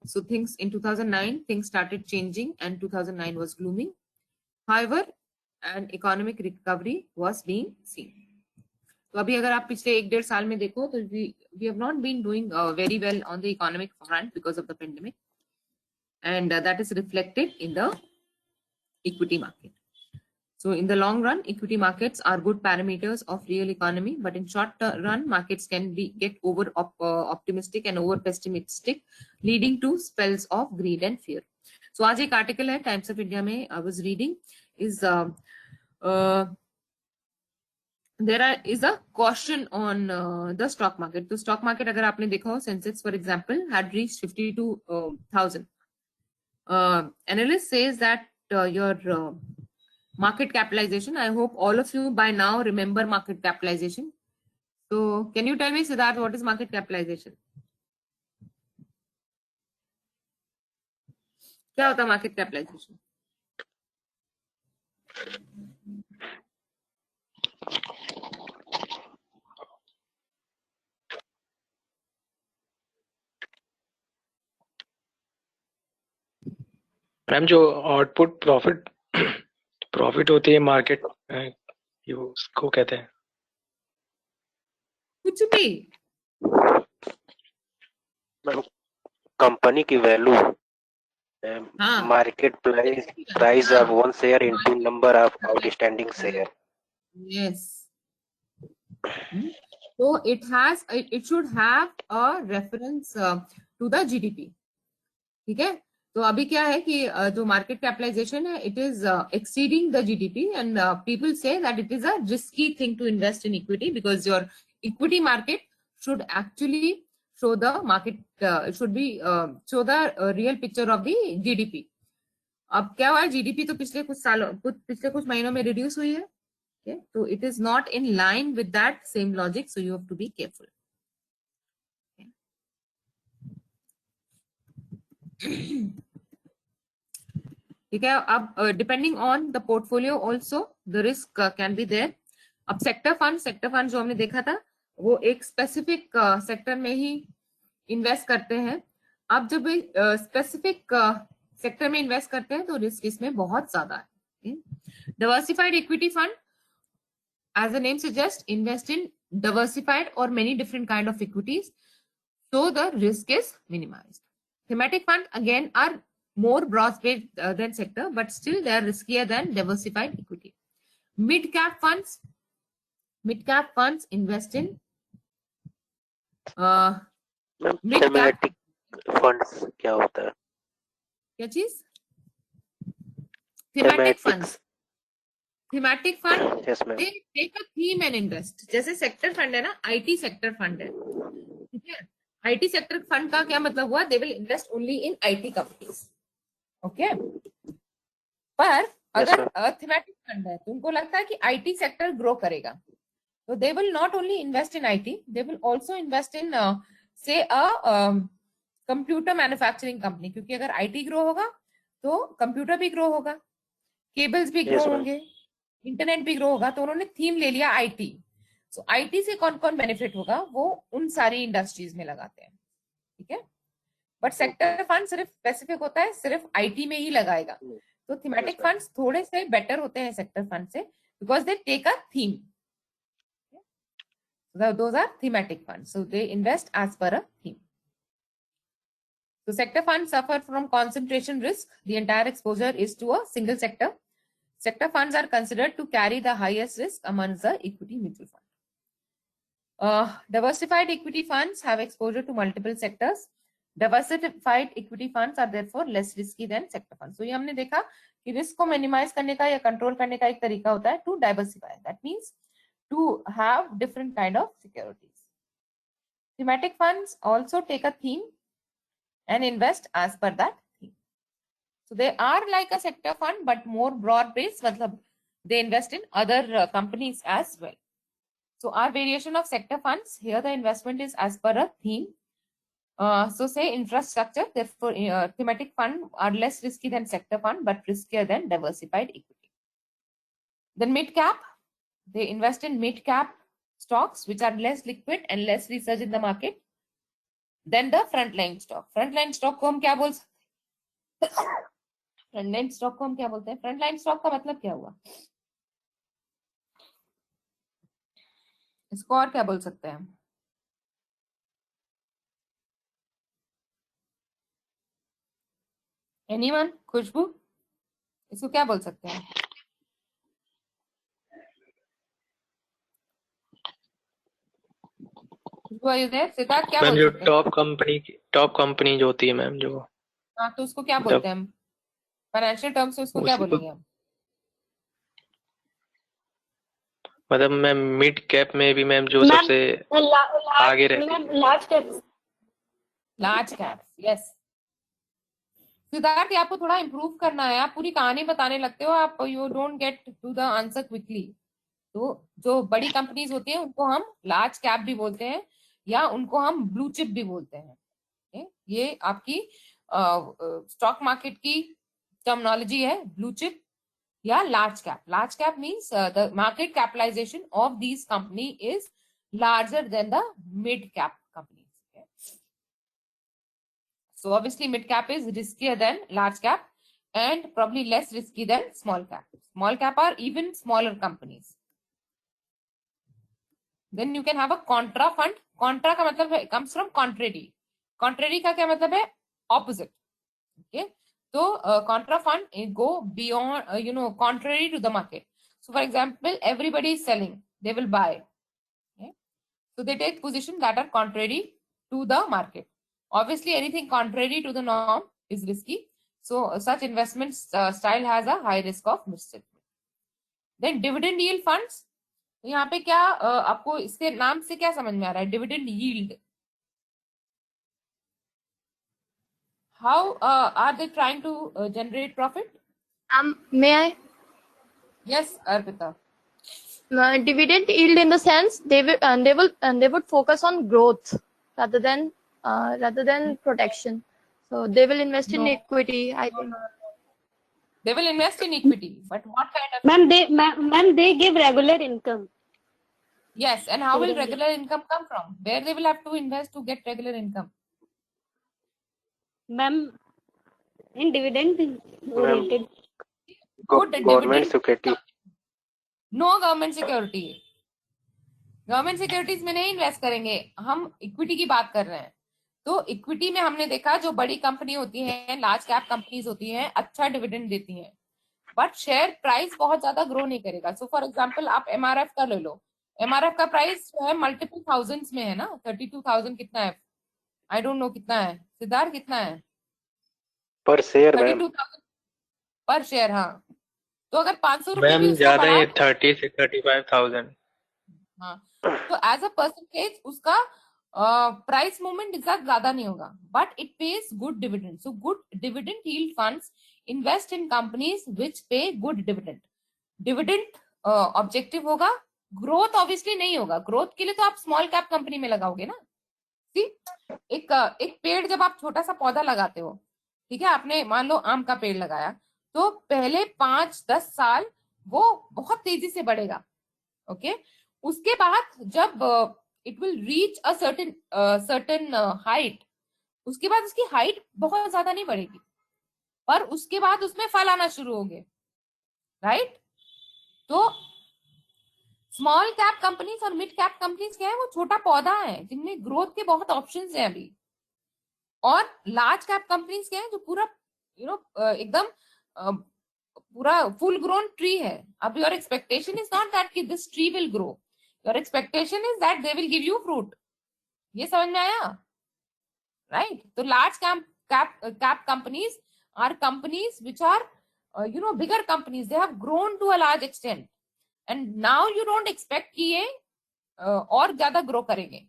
So things in 2009, things started changing and 2009 was gloomy. However, an economic recovery was being seen. तो अभी अगर आप पिछले 1-1.5 साल में देखो तो we have not been doing very well on the economic front because of the pandemic, and that is reflected in the equity market. So in the long run, equity markets are good parameters of real economy, but in short run, markets can get over optimistic and over pessimistic, leading to spells of greed and fear. So आज एक article है Times of India में I was reading is there is a caution on the stock market. तो stock market अगर आपने देखा हो, Sensex for example had reached 52,000. Analyst says that your market capitalization, I hope all of you by now remember market capitalization. So can you tell me, Siddharth, what is market capitalization? क्या होता है market capitalization? Ma'am जो output profit होती है market, ये उसको कहते हैं. कुछ भी कंपनी की वैल्यू, हाँ. Market price of one share into number of outstanding share. Yes. So it should have a reference to the GDP. ठीक है. तो अभी क्या है कि जो मार्केट कैपिटलाइजेशन है it is exceeding the GDP and people say that it is a risky thing to invest in equity because your equity market should actually show the market should be show the real picture of the GDP. अब क्या हुआ है, GDP तो पिछले कुछ महीनों में reduce हुई है. तो it is not in line with that same logic, so you have to be careful. ठीक है. अब depending on the portfolio also the risk can be there. अब सेक्टर फंड जो हमने देखा था वो एक स्पेसिफिक सेक्टर में ही इन्वेस्ट करते हैं. अब जब स्पेसिफिक सेक्टर में इन्वेस्ट करते हैं तो रिस्क इसमें बहुत ज्यादा है. Diversified equity fund, as the name suggests, invest in diversified or many different kind of equities, so the risk is minimized. Thematic fund again are more broad-based than sector, but still they are riskier than diversified equity. Mid-cap funds invest in thematic funds क्या होता है? क्या चीज? Thematic funds. Thematic fund, Yes, ma'am. they take a theme and invest. जैसे sector fund है ना, IT sector fund है. ठीक है. आईटी सेक्टर फंड का क्या मतलब हुआ? They will invest only in IT companies. Okay. पर अगर थीमेटिक फंड है तो उनको लगता है कि आईटी सेक्टर ग्रो करेगा, तो they will not only invest in IT, they will also invest in से अ कंप्यूटर मैन्युफैक्चरिंग कंपनी, क्योंकि अगर आईटी ग्रो होगा तो कंप्यूटर भी ग्रो होगा, केबल्स भी ग्रो Yes, ma'am. होंगे, इंटरनेट भी ग्रो होगा. तो उन्होंने थीम ले लिया आईटी. सो आईटी से कौन कौन बेनिफिट होगा, वो उन सारी इंडस्ट्रीज में लगाते हैं, ठीक है। बट सेक्टर फंड सिर्फ स्पेसिफिक होता है, सिर्फ आईटी में ही लगाएगा। तो थीमेटिक फंड्स थोड़े से बेटर होते हैं सेक्टर फंड से, because they take a theme. Those are thematic funds, so they invest as per a theme. So sector funds suffer from concentration risk. The entire exposure is to a single sector. Sector funds are considered to carry the highest risk amongst the equity mutual fund. Diversified equity funds have exposure to multiple sectors. Diversified equity funds are therefore less risky than sector funds. So ये हमने देखा कि risk को minimise करने का या control करने का एक तरीका होता है to diversify. That means to have different kind of securities. Thematic funds also take a theme and invest as per that theme. So they are like a sector fund but more broad based, matlab they invest in other companies as well. So our variation of sector funds, here the investment is as per a theme. So say infrastructure, therefore thematic fund are less risky than sector fund but riskier than diversified equity. Then mid cap, they invest in mid-cap stocks which are less liquid and less research in the market than the frontline stock. Frontline stock को हम क्या बोल सकते हैं? Frontline stock को हम क्या बोलते हैं? Frontline stock का मतलब क्या हुआ? इसको और क्या बोल सकते हैं? Anyone? खुशबू? इसको क्या बोल सकते हैं? सिद्धार्थ क्या मैम बोल जो सकते हैं? टॉप कंपनी जो होती है मैम, जो हाँ, तो उसको क्या बोलते हैं हम? फाइनेंशियल टर्म्स से उसको क्या बोलेंगे हम? मतलब मैम मिड कैप में भी मैम जो सबसे आगे रहती है। Large cap, yes. सिद्धार्थ, आपको थोड़ा इंप्रूव करना है, आप पूरी कहानी बताने लगते हो, आप you don't get to the answer quickly. तो जो बड़ी कंपनीज होती है उनको हम लार्ज कैप भी बोलते हैं या उनको हम ब्लू चिप भी बोलते हैं। ये आपकी स्टॉक मार्केट की टर्मिनोलॉजी है, ब्लू चिप या large cap. Large cap means the market capitalization of these company is larger than the mid cap companies. So obviously mid cap is riskier than large cap and probably less risky than small cap. Small cap are even smaller companies. Then you can have a contra fund. Contra का मतलब है, comes from contrary. Contrary का क्या मतलब है? Opposite. Okay. So contra fund go beyond, contrary to the market. So for example, everybody is selling, they will buy. Okay. So they take position that are contrary to the market. Obviously, anything contrary to the norm is risky. So such investment style has a high risk of misjudgment. Then dividend yield funds. यहाँ पे क्या आपको इसके नाम से क्या समझ में आ रहा है? Dividend yield. How are they trying to generate profit? May I? Yes, Arpita. Dividend yield in the sense they would focus on growth rather than protection. So they will invest in equity, I think. They will invest in equity, but what kind of? Ma'am, they give regular income. Yes, and how will regular income come from? Where they will have to invest to get regular income? Ma'am, in dividend related. Government security. No government security. Government securities में नहीं invest करेंगे, हम equity की बात कर रहे हैं. तो इक्विटी में हमने देखा जो बड़ी कंपनी होती है, लार्ज कैप कंपनीज होती हैं, अच्छा डिविडेंड देती हैं, बट शेयर प्राइस बहुत ज्यादा ग्रो नहीं करेगा. सो फॉर एग्जांपल आप एमआरएफ का ले लो. एमआरएफ का प्राइस जो है मल्टीपल थाउजेंड्स में है ना. 32,000 कितना है? आई डोंट नो कितना है. सिद्धार्थ कितना है पर शेयर? 32,000 पर शेयर. हाँ, तो अगर 500 रुपए मैम भी उसका ज्यादा बढ़ा, है, 30 से 35,000. हाँ, तो एज अ परसेंटेज उसका प्राइस मूवमेंट ज्यादा नहीं होगा, but it pays good dividend. So good dividend yield funds invest in companies which पे गुड डिविडेंड. डिविडेंड ऑब्जेक्टिव होगा, ग्रोथ ऑब्वियसली नहीं होगा. ग्रोथ के लिए तो आप स्मॉल कैप कंपनी में लगाओगे ना. सी, एक पेड़ जब आप छोटा सा पौधा लगाते हो, ठीक है, आपने मान लो आम का पेड़ लगाया, तो पहले 5-10 साल वो बहुत तेजी से बढ़ेगा. ओके, उसके बाद जब it will reach a certain height, उसके बाद उसकी हाइट बहुत ज्यादा नहीं बढ़ेगी, पर उसके बाद उसमें फल आना शुरू होंगे, राइट? तो स्मॉल कैप कंपनीज और मिड कैप कंपनीज क्या है, वो छोटा पौधा है जिनमें ग्रोथ के बहुत ऑप्शंस हैं अभी। और लार्ज कैप कंपनीज क्या है, जो पूरा एकदम पूरा फुल ग्रोन ट्री है। अब your expectation is not that कि this tree will grow, your expectation is that they will give you fruit. ये समझ में आया, राइट? तो large cap companies are companies which are bigger companies, they have grown to a large extent and now you don't expect कि ये और ज्यादा grow करेंगे।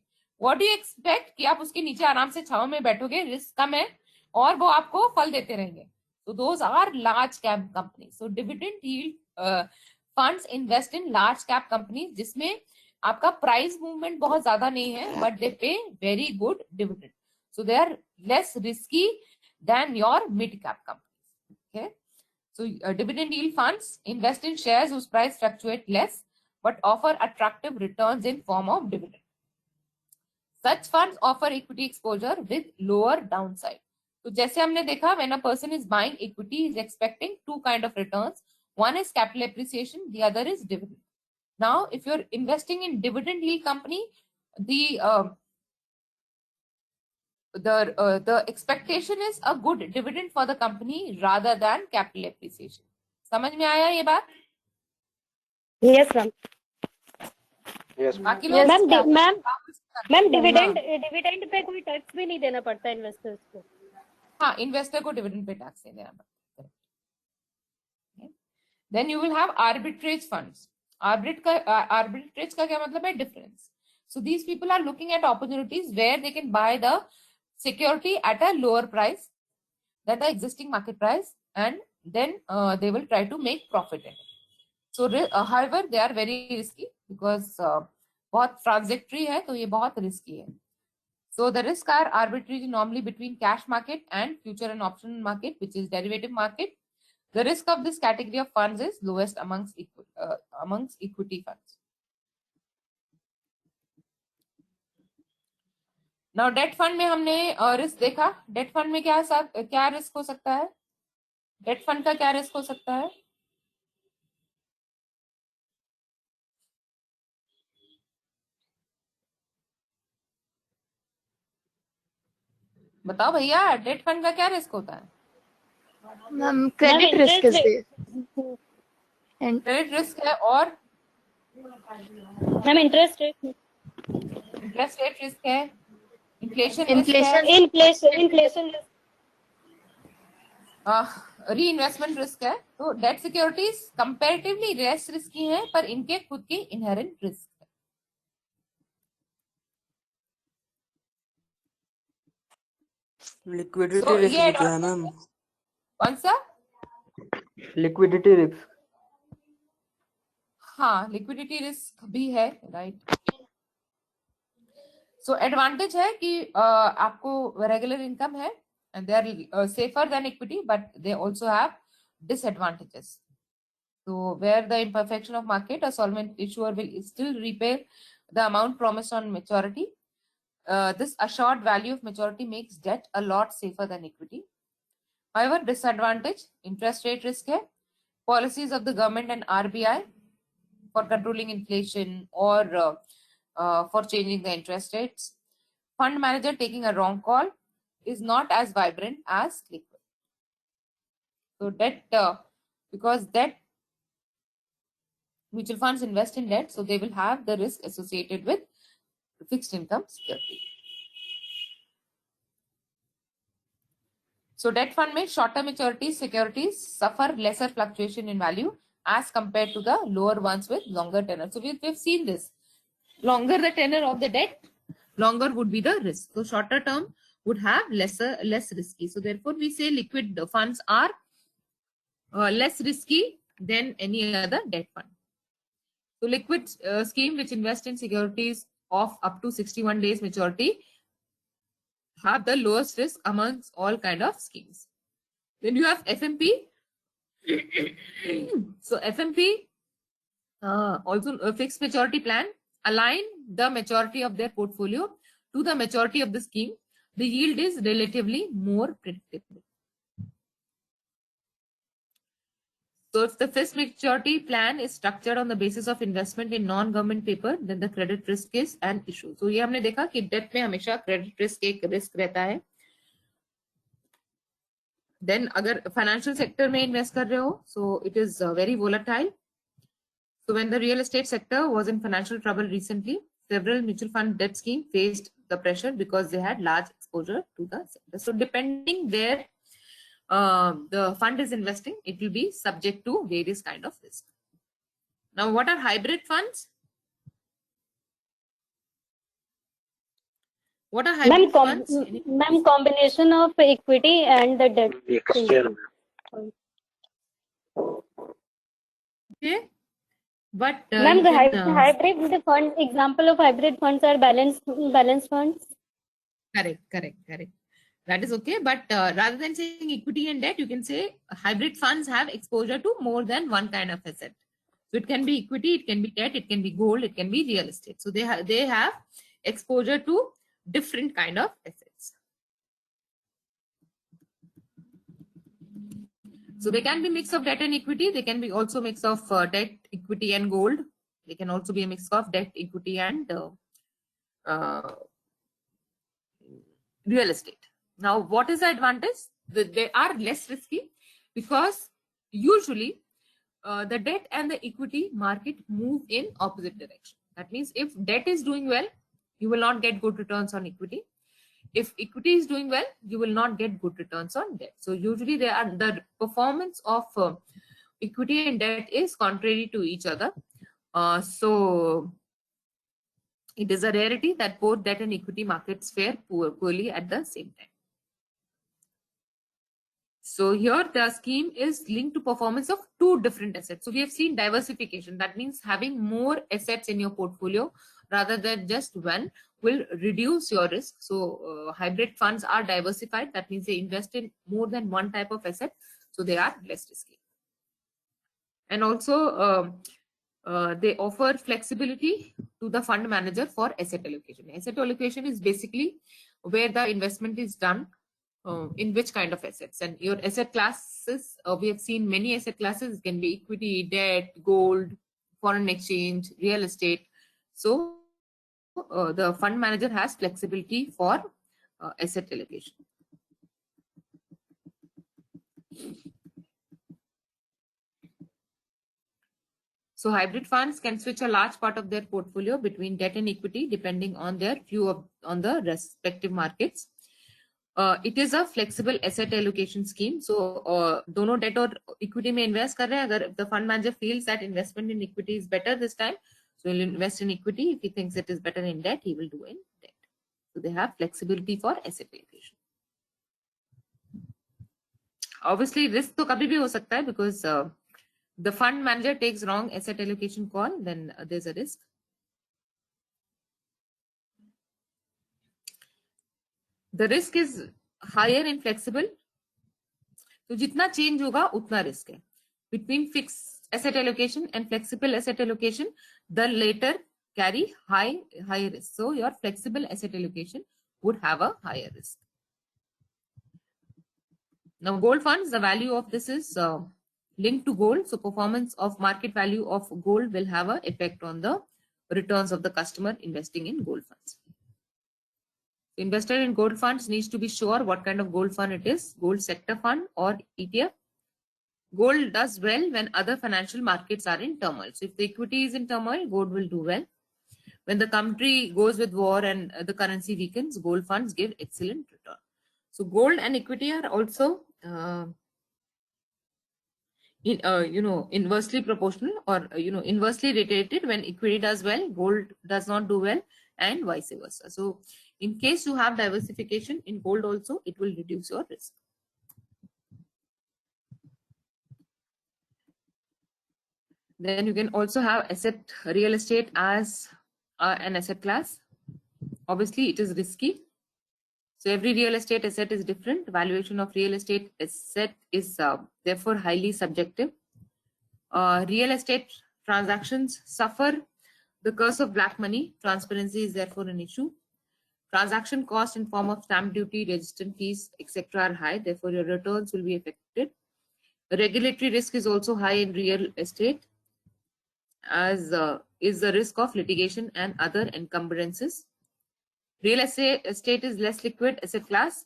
व्हाट डू यू एक्सपेक्ट कि आप उसके नीचे आराम से छांव में बैठोगे, रिस्क कम है और वो आपको फल देते रहेंगे। So those are large cap companies. So dividend yield funds invest in large cap companies जिसमें आपका प्राइस मूवमेंट बहुत ज्यादा नहीं है, but they pay very good dividend. So they are less risky than your mid cap companies. Okay. So dividend yield funds invest in shares whose price fluctuate less but offer attractive returns in form of dividend. Such funds offer equity exposure with lower downside. तो जैसे हमने देखा, when a person is buying equity, he is expecting two kind of returns. One is capital appreciation, the other is dividend. Now, if you're investing in dividend yield company, the expectation is a good dividend for the company rather than capital appreciation. समझ में आया ये बात? Yes, ma'am. Yes, बाकी ma'am. लोग ma'am dividend pay कोई tax भी नहीं देना पड़ता इन्वेस्टर्स को? हाँ, इन्वेस्टर को डिविडेंड पे टैक्स नहीं देना पड़ता। Then you will have arbitrage funds. Arbitrage का क्या मतलब है? Difference. So these people are looking at opportunities where they can buy the security at a lower price than the existing market price, and then they will try to make profit in it. So however they are very risky because बहुत transitory है, तो ये बहुत risky है। So the risks are arbitrage normally between cash market and future and option market, which is derivative market. The risk of this category of funds is lowest amongst equity funds. Now debt fund में हमने risk देखा। Date fund में क्या risk हो सकता है? Date fund का क्या रिस्क हो सकता है? बताओ भैया, डेट फंड का क्या रिस्क होता है? Ma'am credit risk is there, credit risk है, और मैम इंटरेस्ट रेट रिस्क है, इन्फ्लेशन री इन्वेस्टमेंट रिस्क है। तो debt securities comparatively less risky हैं, पर इनके खुद के इनहेरेंट रिस्क है। लिक्विडिटी रिस्क भी तो है मैम। कौन सा? Liquidity risk. हाँ, लिक्विडिटी रिस्क भी है, राइट। सो एडवांटेज है कि आपको रेगुलर इनकम है and they are safer than equity, but they also have disadvantages. So where the imperfection of market, a solvent issuer will still repay the amount promised on maturity. This assured value of maturity makes debt a lot safer than equity. However, disadvantage, interest rate risk है, policies of the government and RBI for controlling inflation or for changing the interest rates. Fund manager taking a wrong call is not as vibrant as liquid. So debt, because debt, mutual funds invest in debt, so they will have the risk associated with fixed income security. So debt fund में shorter maturity securities suffer lesser fluctuation in value as compared to the lower ones with longer tenor. So we've seen this. Longer the tenor of the debt, longer would be the risk. So shorter term would have less risky. So therefore we say liquid funds are less risky than any other debt fund. So liquid scheme which invest in securities of up to 61 days maturity have the lowest risk amongst all kind of schemes. Then you have FMP. So FMP also a fixed maturity plan align the maturity of their portfolio to the maturity of the scheme, the yield is relatively more predictable. So if the fixed maturity plan is structured on the basis of investment in non-government paper, then the credit risk is an issue. So ये हमने देखा कि debt में हमेशा credit risk एक risk रहता है. Then अगर financial sector में invest कर रहे हो, so it is very volatile. So when the real estate sector was in financial trouble recently, several mutual fund debt schemes faced the pressure because they had large exposure to the sector. So depending where the fund is investing, it will be subject to various kind of risk. Now, what are hybrid funds? What are hybrid funds? Ma'am, combination of equity and the debt. Mixture. Okay. But Ma'am, the hybrid fund, example of hybrid funds are balanced funds. Correct. That is okay. But rather than saying equity and debt, you can say hybrid funds have exposure to more than one kind of asset. So it can be equity, it can be debt, it can be gold, it can be real estate. So they have exposure to different kind of assets. So they can be mix of debt and equity. They can be also mix of debt, equity, and gold. They can also be a mix of debt, equity, and real estate. Now, what is the advantage? They are less risky because usually the debt and the equity market move in opposite direction. That means if debt is doing well, you will not get good returns on equity. If equity is doing well, you will not get good returns on debt. So usually the performance of equity and debt is contrary to each other. So it is a rarity that both debt and equity markets fare poorly at the same time. So here the scheme is linked to performance of two different assets. So we have seen diversification. That means having more assets in your portfolio rather than just one will reduce your risk. So hybrid funds are diversified. That means they invest in more than one type of asset. So they are less risky. And also they offer flexibility to the fund manager for asset allocation. Asset allocation is basically where the investment is done in which kind of assets. And your asset classes, we have seen many asset classes. It can be equity, debt, gold, foreign exchange, real estate. So the fund manager has flexibility for asset allocation. So hybrid funds can switch a large part of their portfolio between debt and equity depending on their view on the respective markets. It is a flexible asset allocation scheme. So dono debt or equity में invest कर रहे हैं. अगर the fund manager feels that investment in equity is better this time, so he'll invest in equity. If he thinks it is better in debt, he will do in debt. So they have flexibility for asset allocation. Obviously, risk तो कभी भी हो सकता है because the fund manager takes wrong asset allocation call, then there's a risk. The risk is higher in flexible. तो जितना change होगा उतना risk है. Between fixed asset allocation and flexible asset allocation, the latter carry high risk. So your flexible asset allocation would have a higher risk. Now gold funds, the value of this is linked to gold. So performance of market value of gold will have an effect on the returns of the customer investing in gold funds. Investor in gold funds needs to be sure what kind of gold fund it is, gold sector fund or ETF. Gold does well when other financial markets are in turmoil. So if the equity is in turmoil, gold will do well. When the country goes with war and the currency weakens, gold funds give excellent return. So gold and equity are also inversely proportional or inversely related. When equity does well, gold does not do well, and vice versa. So in case you have diversification in gold also, it will reduce your risk. Then you can also have real estate as an asset class. Obviously, it is risky. So every real estate asset is different. Valuation of real estate asset is therefore highly subjective. Real estate transactions suffer The curse of black money. Transparency is therefore an issue. Transaction cost in form of stamp duty, registration fees, etc. are high. Therefore, your returns will be affected. Regulatory risk is also high in real estate, as is the risk of litigation and other encumbrances. Real estate is less liquid asset class.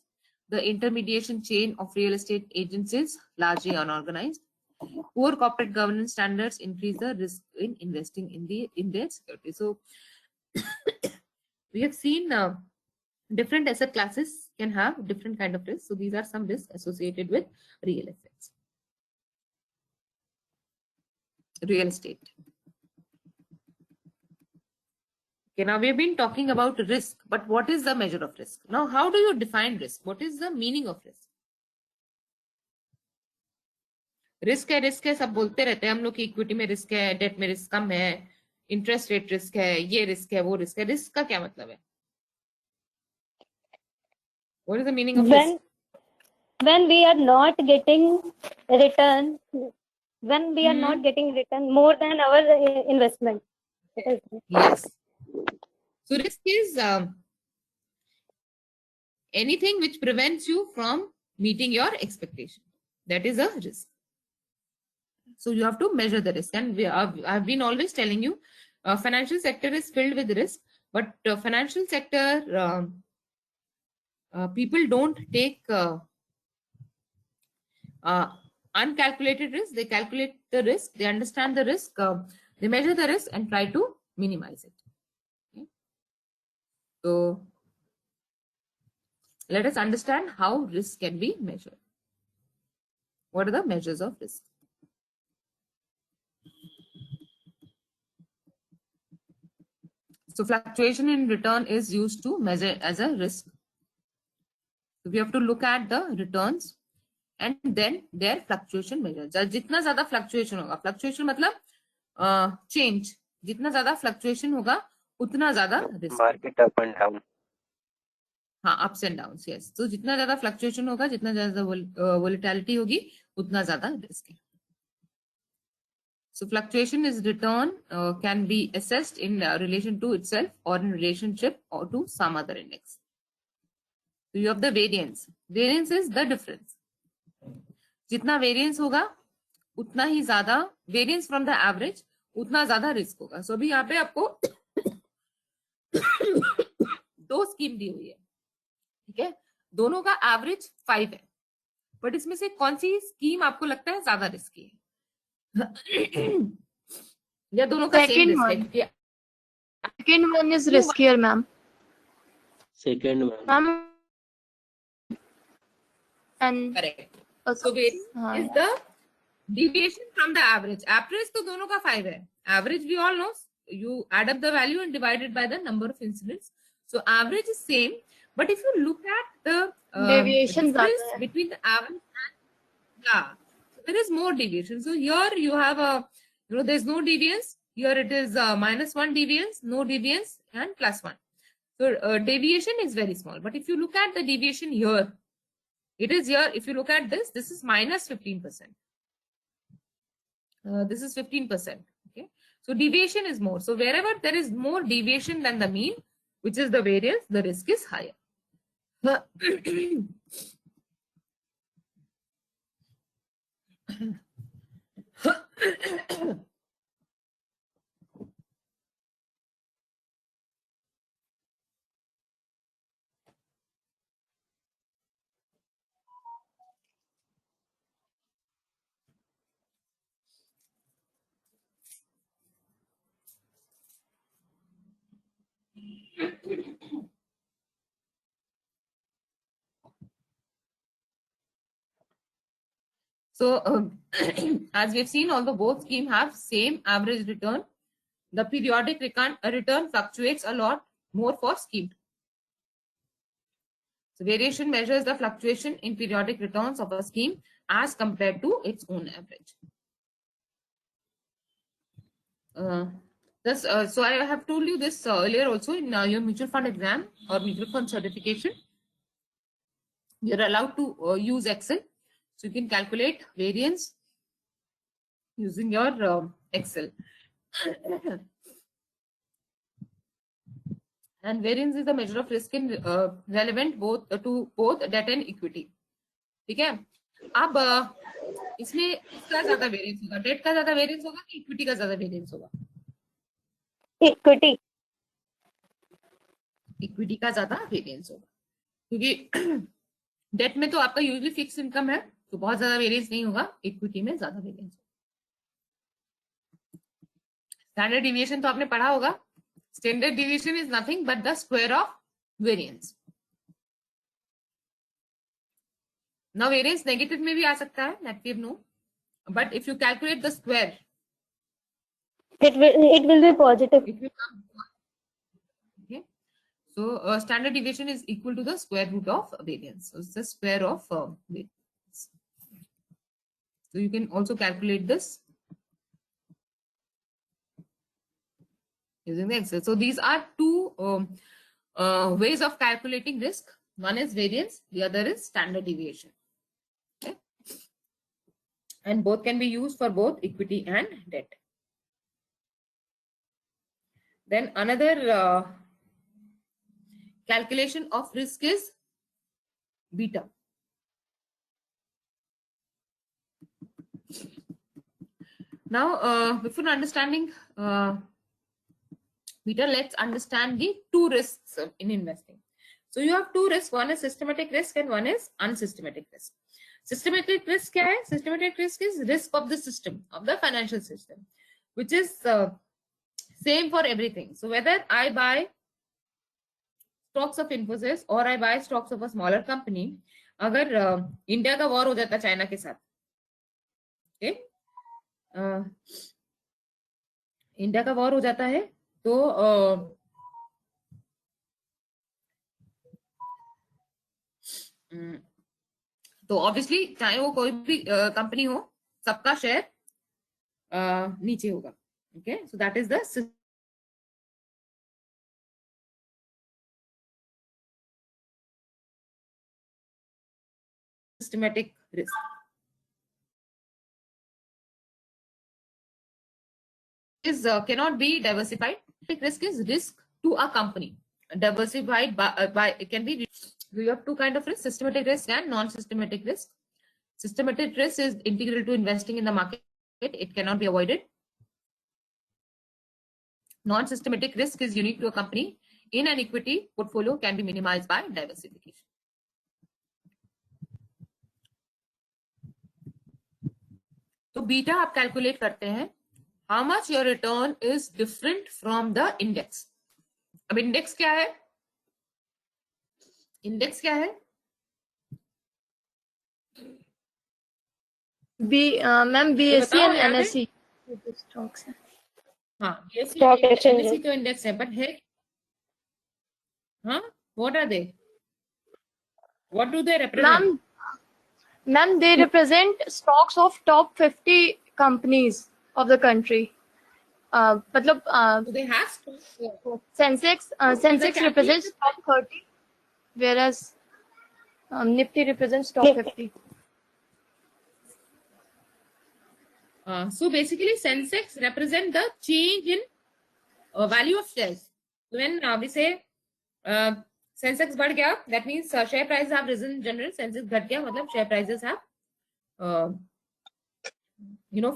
The intermediation chain of real estate agents is largely unorganized. Poor corporate governance standards increase the risk in investing in their security. So we have seen different asset classes can have different kind of risks. So these are some risks associated with real assets. Real estate. Okay, now we've been talking about risk, but what is the measure of risk? Now, how do you define risk? What is the meaning of risk? Risk है सब बोलते रहते हैं हम लोग कि equity में risk है, डेट में रिस्क कम है, इंटरेस्ट रेट रिस्क है, ये रिस्क है, वो रिस्क है. रिस्क का क्या मतलब है? What is the meaning of risk? When we are not getting return, when we are not getting return more than our investment. Yes. So risk is anything which prevents you from meeting your expectation. That is a risk. So you have to measure the risk, and I've been always telling you, financial sector is filled with risk, but financial sector people don't take uncalculated risk. They calculate the risk, they understand the risk, they measure the risk and try to minimize it. Okay. So let us understand how risk can be measured. What are the measures of risk? So fluctuation in return is used to measure as a risk. So we have to look at the returns and then their fluctuation measure. जितना ज़्यादा fluctuation होगा, fluctuation मतलब change, जितना ज़्यादा fluctuation होगा उतना ज़्यादा risk. Market up and down. हाँ, ups and downs, yes. तो जितना ज़्यादा fluctuation होगा, जितना ज़्यादा volatility होगी, उतना ज़्यादा risk है. So fluctuation is return can be assessed in relation to itself or in relationship or to some other index. So you have the variance. Variance is the difference. जितना variance होगा उतना ही ज़्यादा variance from the average उतना ज़्यादा risk होगा. So अभी यहाँ पे आपको दो स्कीम दी हुई है, ठीक है, दोनों का एवरेज 5 है, बट इसमें से कौन सी स्कीम आपको लगता है ज्यादा रिस्की है? या दोनों का सेम रिस्क है? Second one is riskier, ma'am. Second one. Ma'am. And Correct. So variance is the deviation from the average. Average तो दोनों का 5 है. Average we all know. You add up the value and divide it by the number of incidents. So average is same, but if you look at the deviation difference between the average and there is more deviation. So here you have a, there's no deviance. Here it is -1 deviance, no deviance, and +1. So deviation is very small. But if you look at the deviation here, it is here. If you look at this is -15%. This is 15%. Okay. So deviation is more. So wherever there is more deviation than the mean, which is the variance, the risk is higher. So as we've seen, although both schemes have same average return, the periodic return fluctuates a lot more for scheme 2. So variation measures the fluctuation in periodic returns of a scheme as compared to its own average. So I have told you this earlier also in your mutual fund exam or mutual fund certification. You're allowed to use Excel. So you can calculate variance using your Excel. and variance is the measure of risk in relevant both to both debt and equity. ठीक है. अब इसमें इसका ज्यादा variance होगा, date का ज्यादा variance होगा कि इक्विटी का ज्यादा वेरिएंस होगा? Equity. इक्विटी का ज्यादा वेरिएंस होगा, क्योंकि डेट में तो आपका यूजुअली फिक्स इनकम है, तो बहुत ज्यादा वेरिएंस नहीं होगा, इक्विटी में ज्यादा वेरिएंस होगा. स्टैंडर्ड डिविएशन तो आपने पढ़ा होगा. Standard deviation is nothing but the square of variance. Now variance negative में भी आ सकता है, नेगेटिव no, but if you calculate the square It will be positive. it will come. Okay, so standard deviation is equal to the square root of variance. So it's the square of variance. So you can also calculate this using the Excel. So these are two ways of calculating risk. One is variance, the other is standard deviation. Okay, and both can be used for both equity and debt. Then another calculation of risk is beta. Now, before understanding beta, let's understand the two risks in investing. So you have two risks. One is systematic risk and one is unsystematic risk. Systematic risk क्या है? Systematic risk is risk of the system, of the financial system, which is same for everything. So whether I buy stocks of Infosys or I buy stocks of a smaller company, अगर India का war हो जाता China के साथ, okay? India का war हो जाता है तो ऑब्वियसली चाहे वो कोई भी कंपनी हो, सबका शेयर नीचे होगा. Okay, so that is the systematic risk. Is cannot be diversified. Risk is risk to a company. Diversified by it can be. You have two kind of risk: systematic risk and non-systematic risk. Systematic risk is integral to investing in the market. It cannot be avoided. Non-systematic risk is unique to a company. In an equity portfolio can be minimized by diversification. तो beta आप calculate करते हैं, how much your return is different from the index. अब index क्या है? Index क्या है? Ma'am BSE and NSE stocks है. हाँ, Stock exchange. NSE तो इंडेक्स है, but है, हाँ, what are they? What do they represent? Ma'am, they represent stocks of top 50 companies of the country. Do they have stocks? Sensex represents top 30, whereas Nifty represents top 50. So basically, Sensex represent the change in value of shares. When we say Sensex बढ़ गया, that means share prices have risen in general. Sensex घट गया, मतलब share prices have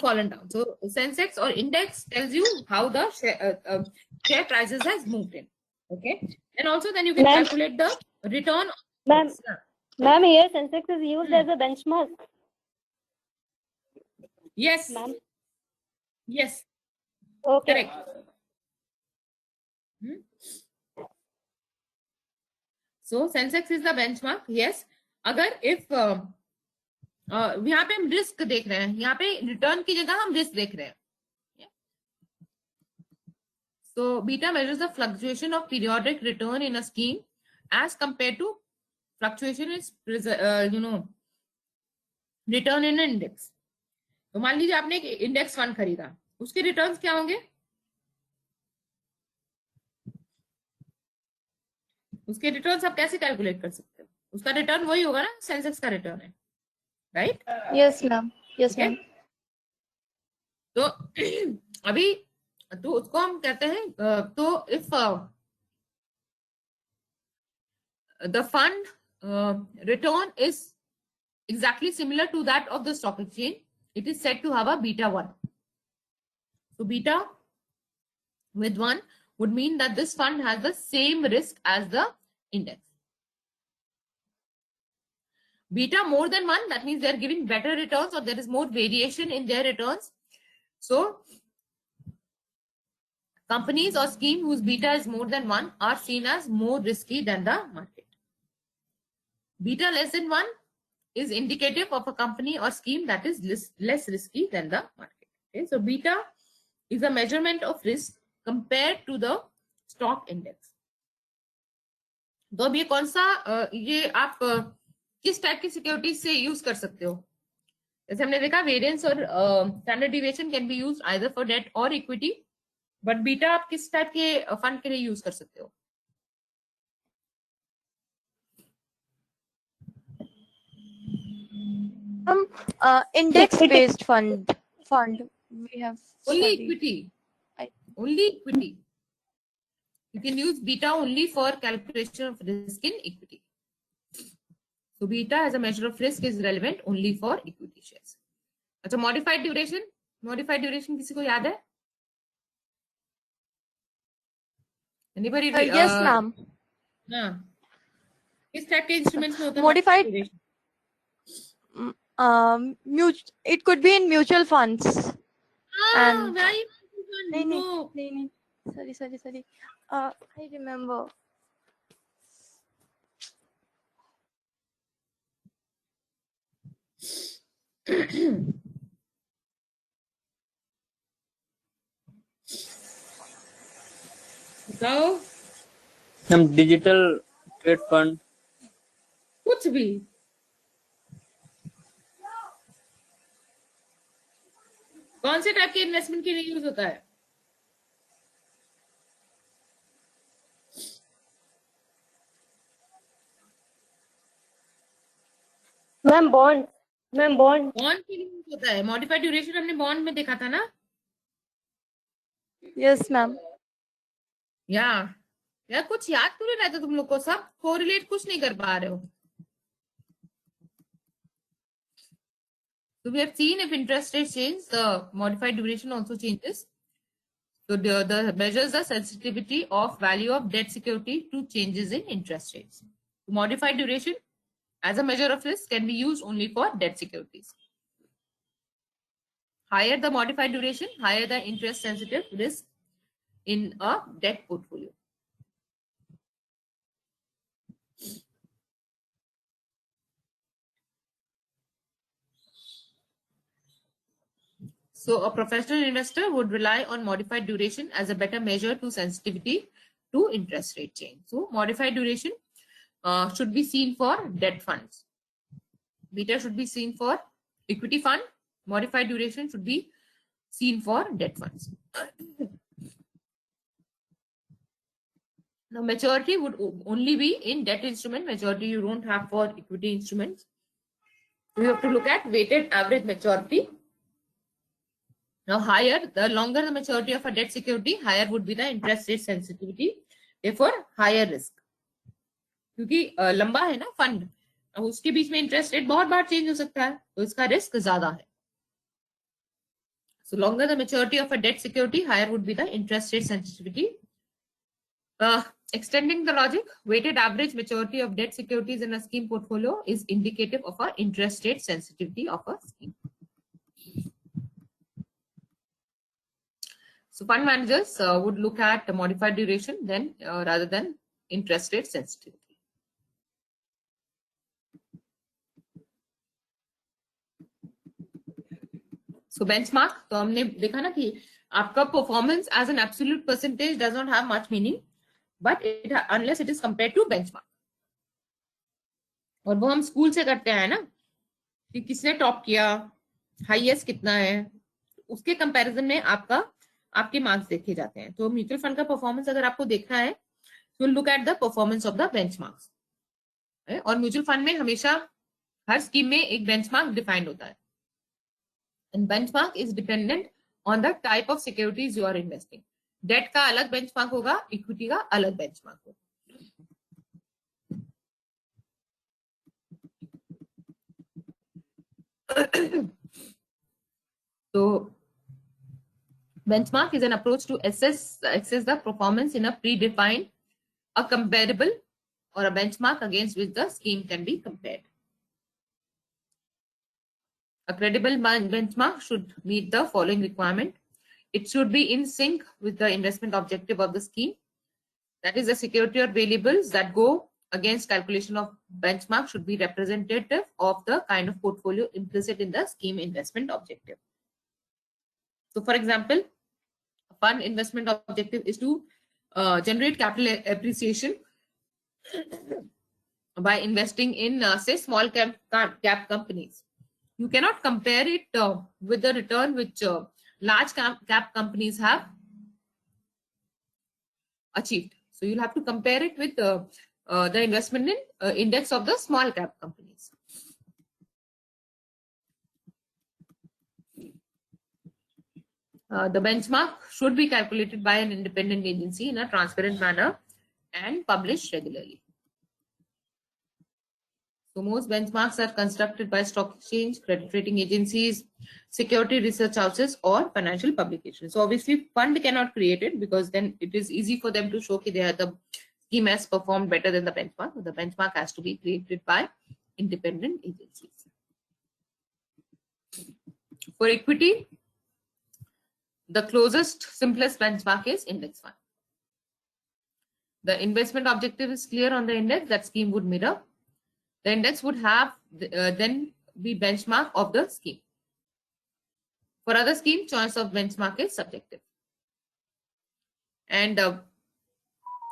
fallen down. So Sensex or index tells you how the share prices has moved in. Okay, and also then you can calculate the return. Ma'am, here Sensex is used as a benchmark. Yes. Ma'am. Yes. Okay. Correct. So Sensex is the benchmark. Yes. अगर if यहाँ पे हम risk देख रहे हैं, यहाँ पे return की जगह हम रिस्क देख रहे हैं. So beta measures the fluctuation of periodic return in a scheme as compared to fluctuation is return in an index. तो मान लीजिए आपने एक इंडेक्स फंड खरीदा, उसके रिटर्न्स क्या होंगे? उसके रिटर्न्स आप कैसे कैलकुलेट कर सकते हो? उसका रिटर्न वही होगा ना, सेंसेक्स का रिटर्न है, right? Yes ma'am, yes ma'am. तो अभी तो उसको हम कहते हैं, तो if the fund return is exactly similar to that of the stock exchange. It is said to have a beta 1. So beta with 1 would mean that this fund has the same risk as the index. Beta more than 1, that means they're giving better returns or there is more variation in their returns. So companies or scheme whose beta is more than 1 are seen as more risky than the market. Beta less than 1 is indicative of a company or scheme that is less risky than the market. Okay, so beta is a measurement of risk compared to the stock index. तो अब ये कौन सा ये आप किस type की securities से यूज कर सकते हो? जैसे हमने देखा वेरिएंस और standard deviation can be used either for debt और इक्विटी, बट बीटा आप किस टाइप के फंड के लिए यूज कर सकते हो? Index based fund we have Only studied. equity. I- Only equity. You can use beta only for calculation of risk in equity. So beta as a measure of risk is relevant only for equity shares. अच्छा, modified duration. Modified duration किसी को याद है? Anybody? Yes, ma'am. हाँ. किस type के instruments में होता है Modified duration? it could be in mutual funds. And- Very नहीं, no. नहीं. Sorry. I remember. बताओ हम डिजिटल ट्रेड फंड कुछ भी. कौन से टाइप के इन्वेस्टमेंट के लिए यूज होता है? मैम बॉन्ड बॉन्ड के लिए यूज होता है. मॉडिफाइड ड्यूरेशन हमने बॉन्ड में देखा था ना. Yes, ma'am. या कुछ याद क्यों नहीं रहता तुम लोग को? सब कोरिलेट कुछ नहीं कर पा रहे हो. So we have seen if interest rate change, the modified duration also changes. So the measures the sensitivity of value of debt security to changes in interest rates. Modified duration as a measure of risk can be used only for debt securities. Higher the modified duration, higher the interest sensitive risk in a debt portfolio. So a professional investor would rely on modified duration as a better measure to sensitivity to interest rate change. So modified duration should be seen for debt funds. Beta should be seen for equity fund. Modified duration should be seen for debt funds. Now maturity would only be in debt instrument. Maturity you don't have for equity instruments. We have to look at weighted average maturity. Now higher, the longer the maturity of a debt security, higher would be the interest rate sensitivity. Therefore higher risk. क्योंकि लंबा है ना fund, उसके बीच में interest rate बहुत बार change हो सकता है, तो इसका रिस्क ज्यादा है. So longer the maturity of a debt security, higher would be the interest rate sensitivity. Extending the logic, weighted average maturity of debt securities in a scheme portfolio is indicative of a interest rate sensitivity of a scheme. So fund managers would look at the modified duration then rather than interest rate sensitivity. So benchmark, तो हमने देखा ना कि आपका performance as an absolute percentage does not have much meaning, but unless it is compared to benchmark. और वो हम school से करते हैं ना कि किसने टॉप किया, हाईएस्ट कितना है, उसके कंपैरिजन में आपके मार्क्स देखे जाते हैं. तो म्यूचुअल फंड का परफॉर्मेंस अगर आपको देखना है तो look at the performance of the benchmarks. और म्यूचुअल फंड में हमेशा हर स्कीम में एक बेंचमार्क डिफाइंड होता है. And benchmark is dependent on the type of securities you are investing. Debt का अलग बेंचमार्क होगा, इक्विटी का अलग बेंचमार्क होगा. So benchmark is an approach to assess the performance in a predefined, a comparable, or a benchmark against which the scheme can be compared. A credible benchmark should meet the following requirement. It should be in sync with the investment objective of the scheme. That is, the security or variables that go against calculation of benchmark should be representative of the kind of portfolio implicit in the scheme investment objective. So, for example, a fund investment objective is to generate capital appreciation by investing in, say, small cap companies. You cannot compare it with the return which large cap companies have achieved. So you'll have to compare it with the investment in index of the small cap companies. The benchmark should be calculated by an independent agency in a transparent manner and published regularly. So most benchmarks are constructed by stock exchange, credit rating agencies, security research houses, or financial publications. So obviously fund cannot create it, because then it is easy for them to show that the scheme has performed better than the benchmark. The benchmark has to be created by independent agencies. For equity, the closest, simplest benchmark is index fund. The investment objective is clear on the index that scheme would mirror. The index would have then be benchmark of the scheme. For other scheme, choice of benchmark is subjective. And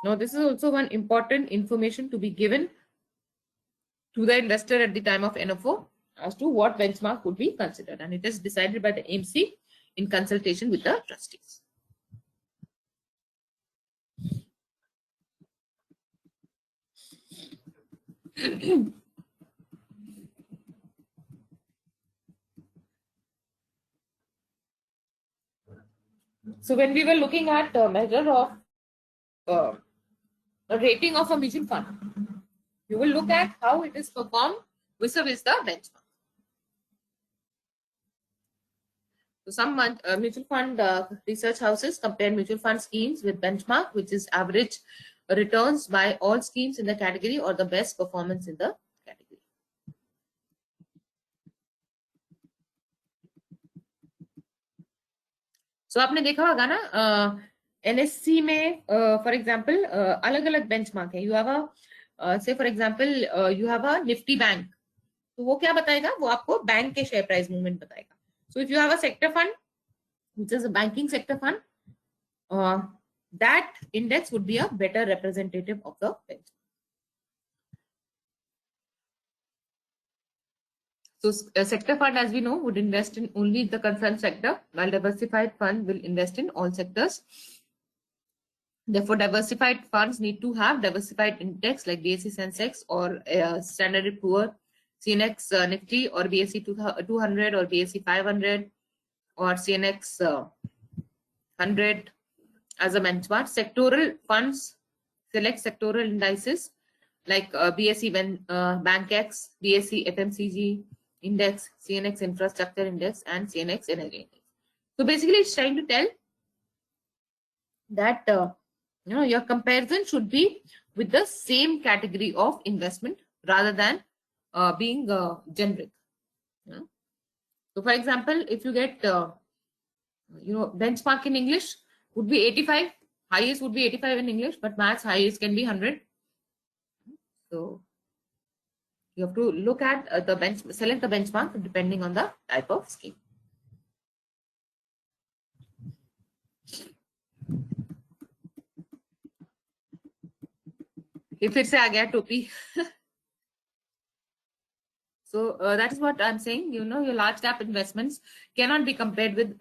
now this is also one important information to be given to the investor at the time of NFO as to what benchmark would be considered, and it is decided by the AMC in consultation with the trustees. So when we were looking at a measure of a rating of a mutual fund, you will look at how it is performed vis-a-vis the benchmark. So some mutual fund research houses compare mutual fund schemes with benchmark, which is average returns by all schemes in the category or the best performance in the category. So आपने देखा होगा ना NSC में for example अलग-अलग benchmark है. You have a say for example you have a Nifty Bank. तो वो क्या बताएगा? वो आपको बैंक के शेयर प्राइस मूवमेंट बताएगा. So if you have a sector fund, which is a banking sector fund, that index would be a better representative of the benchmark. So a sector fund, as we know, would invest in only the concerned sector, while diversified fund will invest in all sectors. Therefore, diversified funds need to have diversified index like BSE Sensex or Standard & Poor's, CNX Nifty, or BSE 200 or BSE 500 or CNX 100 as a benchmark. Sectoral funds select sectoral indices like BSE BankX, BSE FMCG Index, CNX Infrastructure Index, and CNX Energy Index. So basically, it's trying to tell that your comparison should be with the same category of investment rather than being generic. So for example, if you get benchmark in English would be 85, highest would be 85 in English, but maths highest can be 100. So you have to look at select the benchmark depending on the type of scheme. फिर से आ गया टोपी. So that is what I'm saying. Your large cap investments cannot be compared with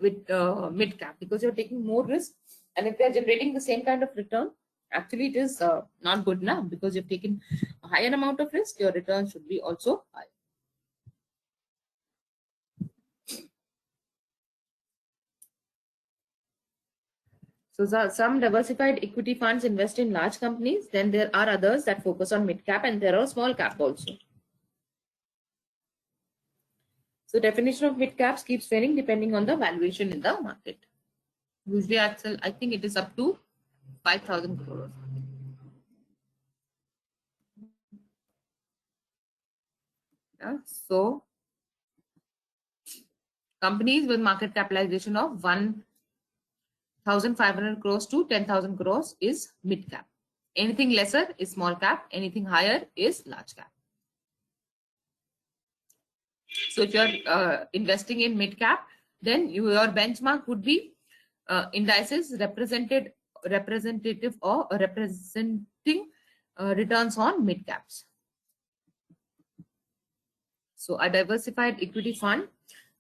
mid cap, because you're taking more risk, and if they're generating the same kind of return, actually it is not good enough, because you've taken a higher amount of risk. Your return should be also high. So some diversified equity funds invest in large companies. Then there are others that focus on mid cap, and there are small cap also. So definition of mid caps keeps varying depending on the valuation in the market. Usually Axel, I think it is up to 5,000 crore. Yeah, so companies with market capitalization of 1,500 crores to 10,000 crores is mid cap. Anything lesser is small cap. Anything higher is large cap. So if you're investing in mid cap, then your benchmark would be indices representative or representing returns on mid caps. So a diversified equity fund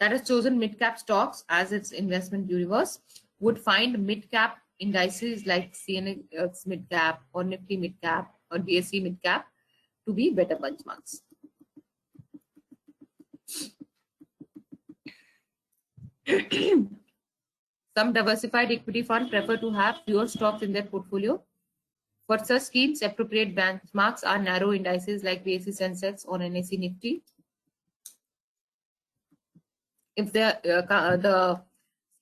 that has chosen mid cap stocks as its investment universe would find mid cap indices like CNX mid cap or Nifty mid cap or BSE mid cap to be better benchmarks. Some diversified equity funds prefer to have fewer stocks in their portfolio. For such schemes, appropriate benchmarks are narrow indices like BSE Sensex or NSE Nifty. If the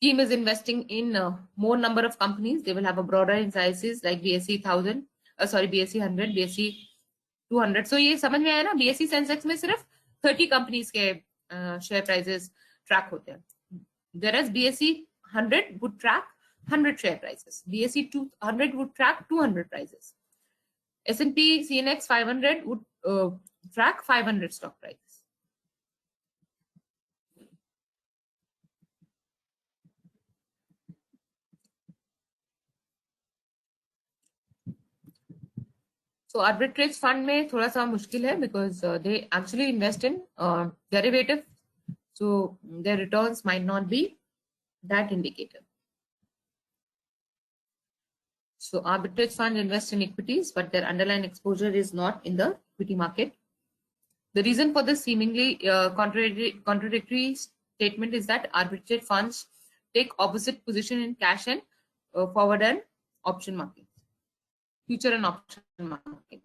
scheme is investing in more number of companies, they will have a broader indices like BSE 100, BSE 200. So ये समझ में आया ना, BSE Sensex में सिर्फ 30 companies के share prices track होते हैं. Whereas BSE 100 would track 100 share prices. BSE 200 would track 200 prices. S&P CNX 500 would track 500 stock prices. So arbitrage fund में थोड़ा सा मुश्किल है because they actually invest in derivative, so their returns might not be that indicative. So arbitrage funds invest in equities, but their underlying exposure is not in the equity market. The reason for this seemingly contradictory statement is that arbitrage funds take opposite position in cash and forward and option market. Future and option market.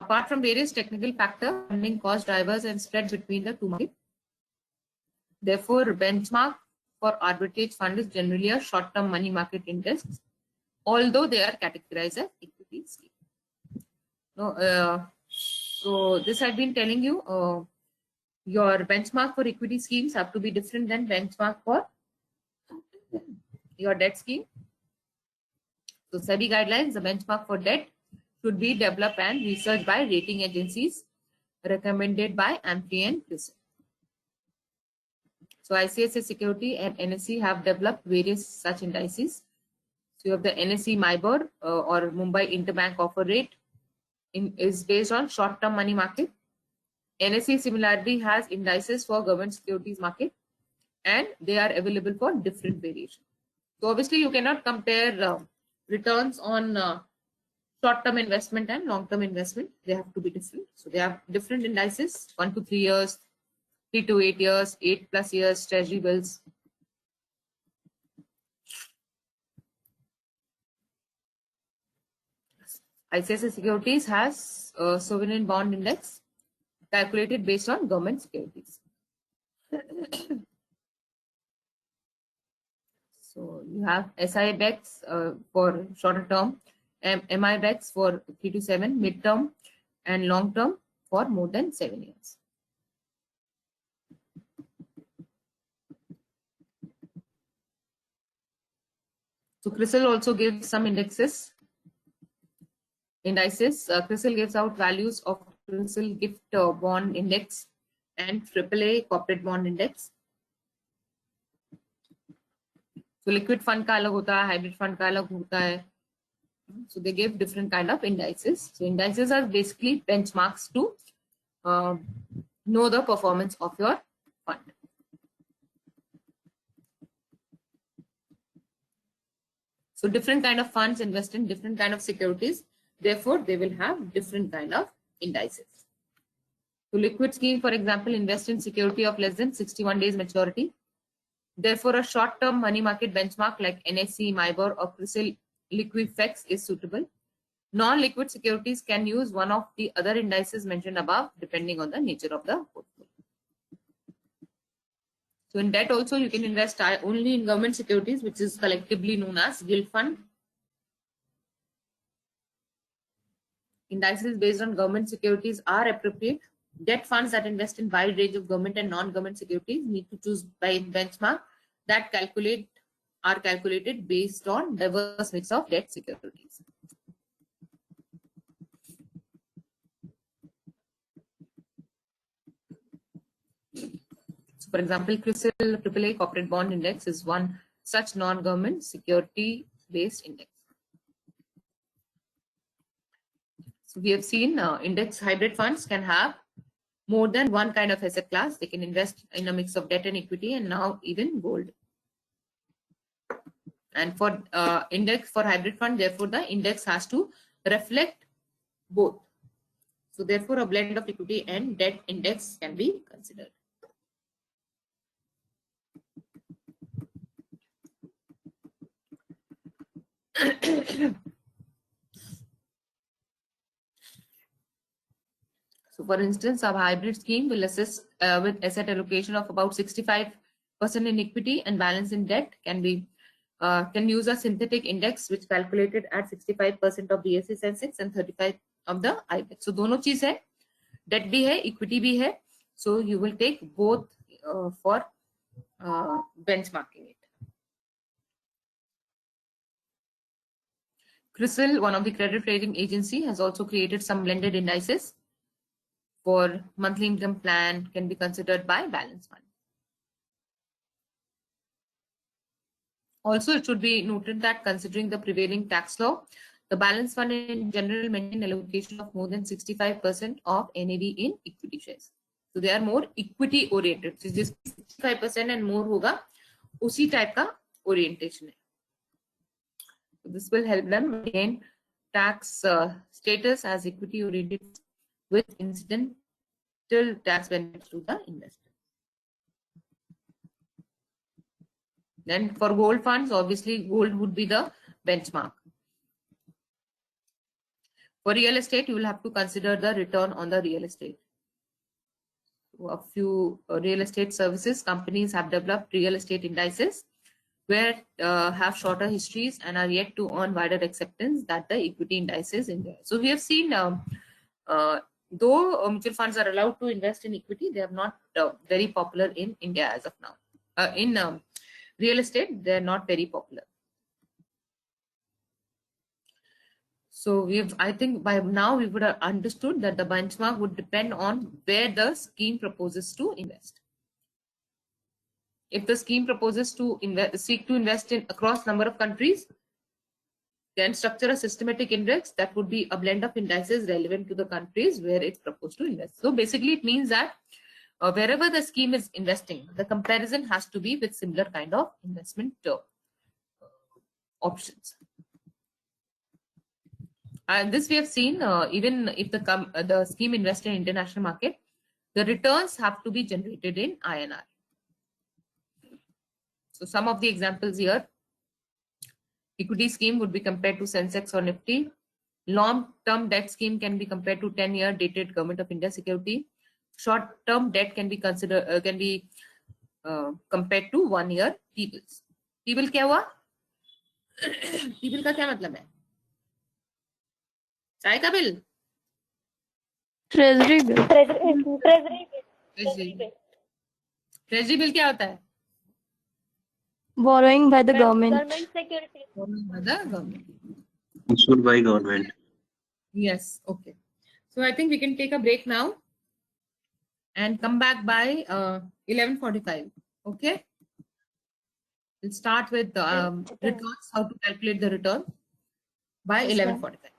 Apart from various technical factors, funding cost drivers and spread between the two markets. Therefore, benchmark for arbitrage fund is generally a short-term money market index, although they are categorized as equity scheme. So this I've been telling you, your benchmark for equity schemes have to be different than benchmark for your debt scheme. So SEBI guidelines, the benchmark for debt should be developed and researched by rating agencies recommended by AMFI and CRISIL. So ICICI Security and NSE have developed various such indices. So you have the NSE MIBOR or Mumbai Interbank Offer Rate is based on short-term money market. NSE similarly has indices for government securities market, and they are available for different variations. So obviously you cannot compare returns on short-term investment and long-term investment. They have to be different. So they have different indices, 1 to 3 years, 3 to 8 years, 8+ years, treasury bills. ICICI Securities has a sovereign bond index calculated based on government securities. So you have SIBEX for shorter term, MIBEX for 3 to 7, mid-term and long-term for more than 7 years. So CRISIL also gives some indices. CRISIL gives out values of CRISIL Gift Bond Index and AAA Corporate Bond Index. So liquid fund का अलग होता है, hybrid fund का अलग होता है. So they give different kind of indices. So indices are basically benchmarks to know the performance of your fund. So different kind of funds invest in different kind of securities. Therefore, they will have different kind of indices. So liquid scheme, for example, invest in security of less than 61 days maturity. Therefore, a short-term money market benchmark like NSE, MIBOR or CRISIL Liquifex is suitable. Non-liquid securities can use one of the other indices mentioned above depending on the nature of the portfolio. So in debt also you can invest only in government securities, which is collectively known as gilt fund. Indices based on government securities are appropriate. Debt funds that invest in wide range of government and non-government securities need to choose by benchmark that are calculated based on diverse mix of debt securities. So for example, CRISIL AAA Corporate Bond Index is one such non-government security based index. So we have seen index hybrid funds can have more than one kind of asset class. They can invest in a mix of debt and equity, and now even gold. And for index for hybrid fund, therefore the index has to reflect both. So therefore a blend of equity and debt index can be considered. So for instance, our hybrid scheme will assist with asset allocation of about 65% in equity and balance in debt. Can use a synthetic index which calculated at 65% of BSE Sensex and 35 of the IBEX. So दोनों चीज है, debt भी है, equity भी है. So you will take both for benchmarking it. CRISIL, one of the credit rating agency, has also created some blended indices for monthly income plan can be considered by balance fund. Also, it should be noted that considering the prevailing tax law, the balance fund in general maintain allocation of more than 65% of NAV in equity shares. So they are more equity oriented. So this 65% and more होगा, उसी type का orientation है. So this will help them maintain tax status as equity oriented with incidental tax benefits to the investor. Then for gold funds, obviously gold would be the benchmark. For real estate, you will have to consider the return on the real estate. So a few real estate services companies have developed real estate indices where have shorter histories and are yet to earn wider acceptance that the equity indices enjoy. So we have seen though mutual funds are allowed to invest in equity, they are not very popular in India as of now. In real estate, they are not very popular. So I think by now we would have understood that the benchmark would depend on where the scheme proposes to invest. If the scheme proposes to seek to invest in across number of countries, then structure a systematic index that would be a blend of indices relevant to the countries where it's proposed to invest. So basically it means that wherever the scheme is investing, the comparison has to be with similar kind of investment options. And this we have seen even if the scheme invests in international market, the returns have to be generated in INR. So some of the examples here. Equity scheme would be compared to Sensex or Nifty. Long-term debt scheme can be compared to 10-year dated Government of India security. Short-term debt can be considered compared to 1-year T-bills. T-bill क्या हुआ? T-bill का क्या मतलब है? चाय का bill? Treasury bill. Treasury bill क्या होता है? Borrowing by the government. Government security. Borrowing by the government. Issued by government. Yes, okay. So I think we can take a break now and come back by 11:45. Okay. We'll start with returns, how to calculate the return by 11:45.